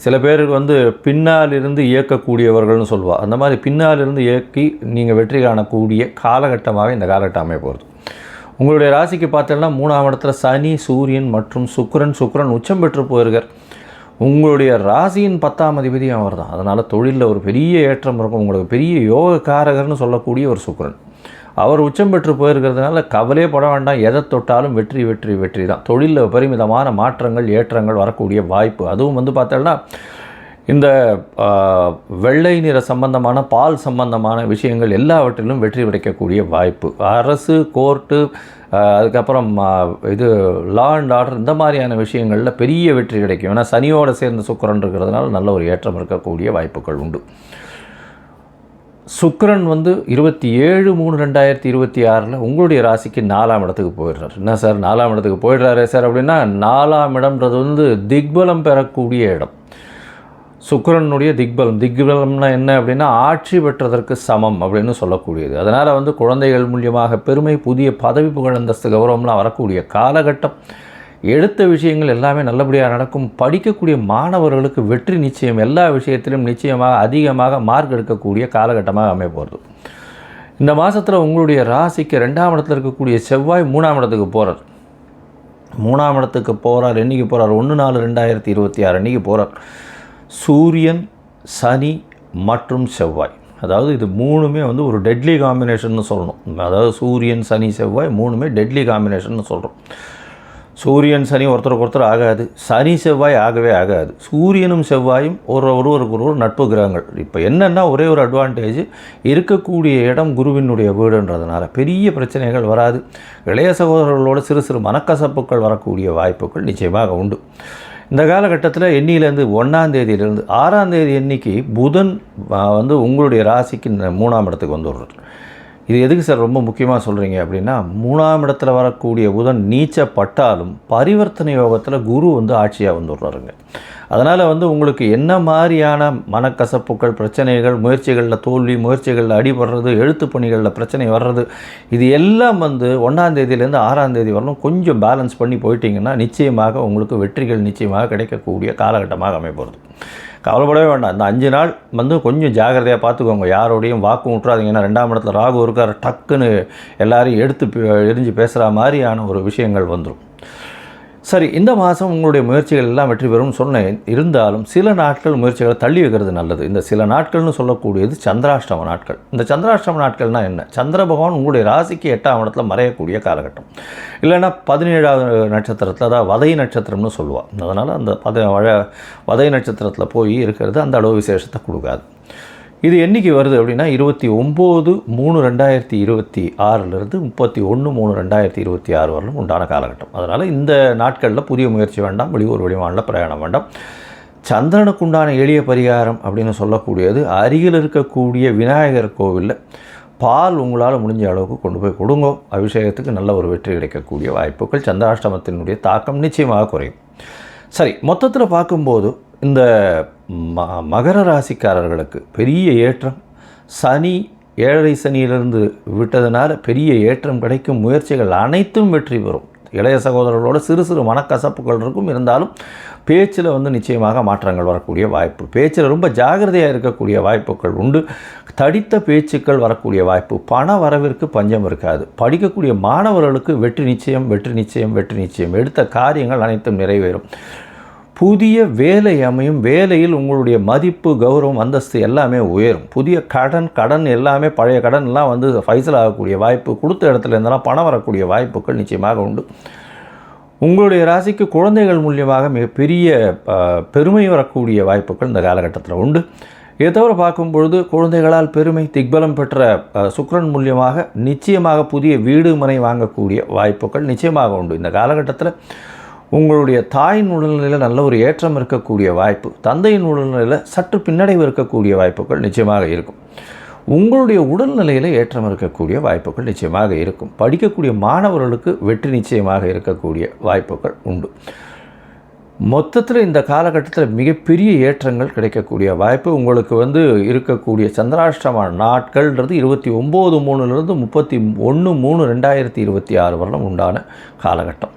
சில பேருக்கு பின்னால் இருந்து இயக்கக்கூடியவர்கள்னு சொல்லுவாள். அந்த மாதிரி பின்னால் இருந்து இயக்கி நீங்கள் வெற்றி காணக்கூடிய காலகட்டமாக இந்த காலகட்டம் அமைய போகிறது. உங்களுடைய ராசிக்கு பார்த்தோன்னா 3ஆம் இடத்துல சனி, சூரியன் மற்றும் சுக்கிரன் உச்சம் பெற்று போயிருக்கார். உங்களுடைய ராசியின் 10ஆம் அதிபதி அவர் தான். அதனால் தொழிலில் ஒரு பெரிய ஏற்றம் இருக்கும். உங்களுக்கு பெரிய யோகக்காரகர்னு சொல்லக்கூடிய ஒரு சுக்கிரன் அவர் உச்சம் பெற்று போயிருக்கிறதுனால கவலையே பட வேண்டாம். எதை தொட்டாலும் வெற்றி வெற்றி வெற்றி தான். தொழிலில் பெருமிதமான மாற்றங்கள் ஏற்றங்கள் வரக்கூடிய வாய்ப்பு. அதுவும் பார்த்தோன்னா இந்த வெள்ளை நிற சம்பந்தமான பால் சம்பந்தமான விஷயங்கள் எல்லாவற்றிலும் வெற்றி கிடைக்கக்கூடிய வாய்ப்பு. அரசு, கோர்ட்டு, அதுக்கப்புறம் இது லா அண்ட் ஆர்டர், இந்த மாதிரியான விஷயங்களில் பெரிய வெற்றி கிடைக்கும். ஏன்னா சனியோடு சேர்ந்த சுக்கிரன் இருக்கிறதுனால நல்ல ஒரு ஏற்றம் இருக்கக்கூடிய வாய்ப்புகள் உண்டு. சுக்கிரன் 27/3/2026 உங்களுடைய ராசிக்கு 4ஆம் இடத்துக்கு போயிடுறார். என்ன சார் 4ஆம் இடத்துக்கு போயிடுறாரு சார் அப்படின்னா, 4ஆம் இடம்ன்றது திக்பலம் பெறக்கூடிய இடம். சுக்கிரனுடைய திக்பலம்னா என்ன அப்படின்னா ஆட்சி பெற்றதற்கு சமம் அப்படின்னு சொல்லக்கூடியது. அதனால் குழந்தைகள் மூலியமாக பெருமை, புதிய பதவி, புகழ், அந்தஸ்து, கௌரவம்லாம் வரக்கூடிய காலகட்டம். எடுத்த விஷயங்கள் எல்லாமே நல்லபடியாக நடக்கும். படிக்கக்கூடிய மாணவர்களுக்கு வெற்றி நிச்சயம். எல்லா விஷயத்திலும் நிச்சயமாக அதிகமாக மார்க் எடுக்கக்கூடிய காலகட்டமாக அமைய போகிறது. இந்த மாதத்தில் உங்களுடைய ராசிக்கு 2ஆம் இடத்துல இருக்கக்கூடிய செவ்வாய் 3ஆம் இடத்துக்கு போகிறார். 3ஆம் இடத்துக்கு போகிறார். என்றைக்கு போகிறார்? 1/4/2026 அன்றைக்கி போகிறார். சூரியன், சனி மற்றும் செவ்வாய், அதாவது இது மூணுமே ஒரு டெட்லி காம்பினேஷன்னு சொல்லணும். அதாவது சூரியன், சனி, செவ்வாய் மூணுமே டெட்லி காம்பினேஷன்னு சொல்கிறோம். சூரியன் சனி ஒருத்தருக்கு ஒருத்தர் ஆகாது. சனி செவ்வாய் ஆகவே ஆகாது. சூரியனும் செவ்வாயும் ஒருவருக்கு நட்பு கிரகங்கள். இப்போ என்னென்னா ஒரே ஒரு அட்வான்டேஜ், இருக்கக்கூடிய இடம் குருவினுடைய வீடுன்றதுனால பெரிய பிரச்சனைகள் வராது. இளைய சகோதரர்களோட சிறு சிறு மனக்கசப்புகள் வரக்கூடிய வாய்ப்புகள் நிச்சயமாக உண்டு. இந்த காலகட்டத்தில் எண்ணிலேருந்து 1ஆம் தேதியிலிருந்து 6ஆம் தேதி எண்ணிக்கை புதன் உங்களுடைய ராசிக்கு 3ஆம் இடத்துக்கு வந்துடுறார். இது எதுக்கு சார் ரொம்ப முக்கியமாக சொல்கிறீங்க அப்படின்னா, 3ஆம் இடத்துல வரக்கூடிய புதன் நீச்சப்பட்டாலும் பரிவர்த்தனை யோகத்தில் குரு ஆட்சியாக வந்துடுறாருங்க. அதனால் உங்களுக்கு என்ன மாதிரியான மனக்கசப்புகள், பிரச்சனைகள், முயற்சிகளில் தோல்வி, முயற்சிகளில் அடிபடுறது, எழுத்து பணிகளில் பிரச்சனை வர்றது, இது எல்லாம் 1ஆம் தேதியிலேருந்து 6ஆம் தேதி வரணும் கொஞ்சம் பேலன்ஸ் பண்ணி போயிட்டீங்கன்னா நிச்சயமாக உங்களுக்கு வெற்றிகள் நிச்சயமாக கிடைக்கக்கூடிய காலகட்டமாக அமைப்போகிறது. கவலைப்படவே வேண்டாம். இந்த 5 நாள் கொஞ்சம் ஜாகிரதையாக பார்த்துக்கோங்க. யாரோடையும் வாக்கு விட்றாதீங்க. ஏன்னா 2ஆம் இடத்துல ராகு இருக்கார். டக்குன்னு எல்லாரையும் எரிஞ்சு பேசுகிற மாதிரியான ஒரு விஷயங்கள் வந்துடும். சரி, இந்த மாதம் உங்களுடைய முயற்சிகள் எல்லாம் வெற்றி பெறும் சொன்னேன். இருந்தாலும் சில நாட்கள் முயற்சிகளை தள்ளி வைக்கிறது நல்லது. இந்த சில நாட்கள்னு சொல்லக்கூடியது சந்திராஷ்டம நாட்கள். இந்த சந்திராஷ்டம நாட்கள்னால் என்ன? சந்திர பகவான் உங்களுடைய ராசிக்கு 8ஆம் இடத்துல மறையக்கூடிய காலகட்டம். இல்லைன்னா 17ஆவது நட்சத்திரத்தில், அதாவது வதை நட்சத்திரம்னு சொல்லுவாள். அதனால் அந்த வதை நட்சத்திரத்தில் போய் இருக்கிறது அந்த அளவு விசேஷத்தை கொடுக்காது. இது என்றைக்கு வருது அப்படின்னா 29/3/2026 31/3/2026 வரலும் உண்டான காலகட்டம். அதனால் இந்த நாட்களில் புதிய முயற்சி வேண்டாம். வெளியூர் வெளிமாநில பிரயாணம் வேண்டாம். சந்திரனுக்கு உண்டான எளிய பரிகாரம் அப்படின்னு சொல்லக்கூடியது, அருகில் இருக்கக்கூடிய விநாயகர் கோவிலில் பால் உங்களால் முடிஞ்ச அளவுக்கு கொண்டு போய் கொடுங்கோ. அபிஷேகத்துக்கு நல்ல ஒரு வெற்றி கிடைக்கக்கூடிய வாய்ப்புகள், சந்திராஷ்டமத்தினுடைய தாக்கம் நிச்சயமாக குறையும். சரி, மொத்தத்தில் பார்க்கும்போது இந்த மகர ராசிக்காரர்களுக்கு பெரிய ஏற்றம். சனி 7 சனியிலிருந்து விட்டதுனால பெரிய ஏற்றம் கிடைக்கும். முயற்சிகள் அனைத்தும் வெற்றி பெறும். இளைய சகோதரர்களோட சிறு சிறு மனக்கசப்புகள் இருக்கும். இருந்தாலும் பேச்சில் நிச்சயமாக மாற்றங்கள் வரக்கூடிய வாய்ப்பு. பேச்சில் ரொம்ப ஜாகிரதையாக இருக்கக்கூடிய வாய்ப்புகள் உண்டு. தடித்த பேச்சுக்கள் வரக்கூடிய வாய்ப்பு. பண வரவிற்கு பஞ்சம் இருக்காது. படிக்கக்கூடிய மாணவர்களுக்கு வெற்றி நிச்சயம், வெற்றி நிச்சயம், வெற்றி நிச்சயம். எடுத்த காரியங்கள் அனைத்தும் நிறைவேறும். புதிய வேலை அமையும். வேலையில் உங்களுடைய மதிப்பு, கௌரவம், அந்தஸ்து எல்லாமே உயரும். புதிய கடன் எல்லாமே பழைய கடன் எல்லாம் ஃபைசல் ஆகக்கூடிய வாய்ப்பு. கொடுத்த இடத்துல இருந்தெல்லாம் பணம் வரக்கூடிய வாய்ப்புகள் நிச்சயமாக உண்டு. உங்களுடைய ராசிக்கு குழந்தைகள் மூலியமாக மிகப்பெரிய பெருமை வரக்கூடிய வாய்ப்புகள் இந்த காலகட்டத்தில் உண்டு. இதை தவிர பார்க்கும்பொழுது குழந்தைகளால் பெருமை, திக்பலம் பெற்ற சுக்கிரன் மூலியமாக நிச்சயமாக புதிய வீடு மனை வாங்கக்கூடிய வாய்ப்புகள் நிச்சயமாக உண்டு. இந்த காலகட்டத்தில் உங்களுடைய தாயின் உடல்நிலையில் நல்ல ஒரு ஏற்றம் இருக்கக்கூடிய வாய்ப்பு, தந்தையின் உடல்நிலையில் சற்று பின்னடைவு இருக்கக்கூடிய வாய்ப்புகள் நிச்சயமாக இருக்கும். உங்களுடைய உடல்நிலையில் ஏற்றம் இருக்கக்கூடிய வாய்ப்புகள் நிச்சயமாக இருக்கும். படிக்கக்கூடிய மாணவர்களுக்கு வெற்றி நிச்சயமாக இருக்கக்கூடிய வாய்ப்புகள் உண்டு. மொத்தத்தில் இந்த காலகட்டத்தில் மிகப்பெரிய ஏற்றங்கள் கிடைக்கக்கூடிய வாய்ப்பு உங்களுக்கு இருக்கக்கூடிய சந்திராஷ்டம நாட்கள்ன்றது 29/3 31/3/2026 வருடம் உண்டான காலகட்டம்.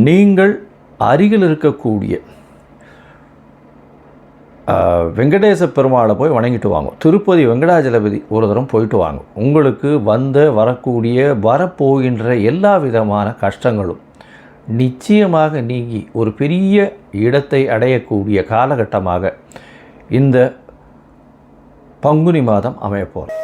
நீங்கள் அருகில் இருக்கக்கூடிய வெங்கடேச பெருமாளை போய் வணங்கிட்டு வாங்க. திருப்பதி வெங்கடாஜலபதி ஒரு தரம் போயிட்டு வாங்க. உங்களுக்கு வரப்போகின்ற எல்லா விதமான கஷ்டங்களும் நிச்சயமாக நீங்கி ஒரு பெரிய இடத்தை அடையக்கூடிய காலகட்டமாக இந்த பங்குனி மாதம் அமையப்போகிறது.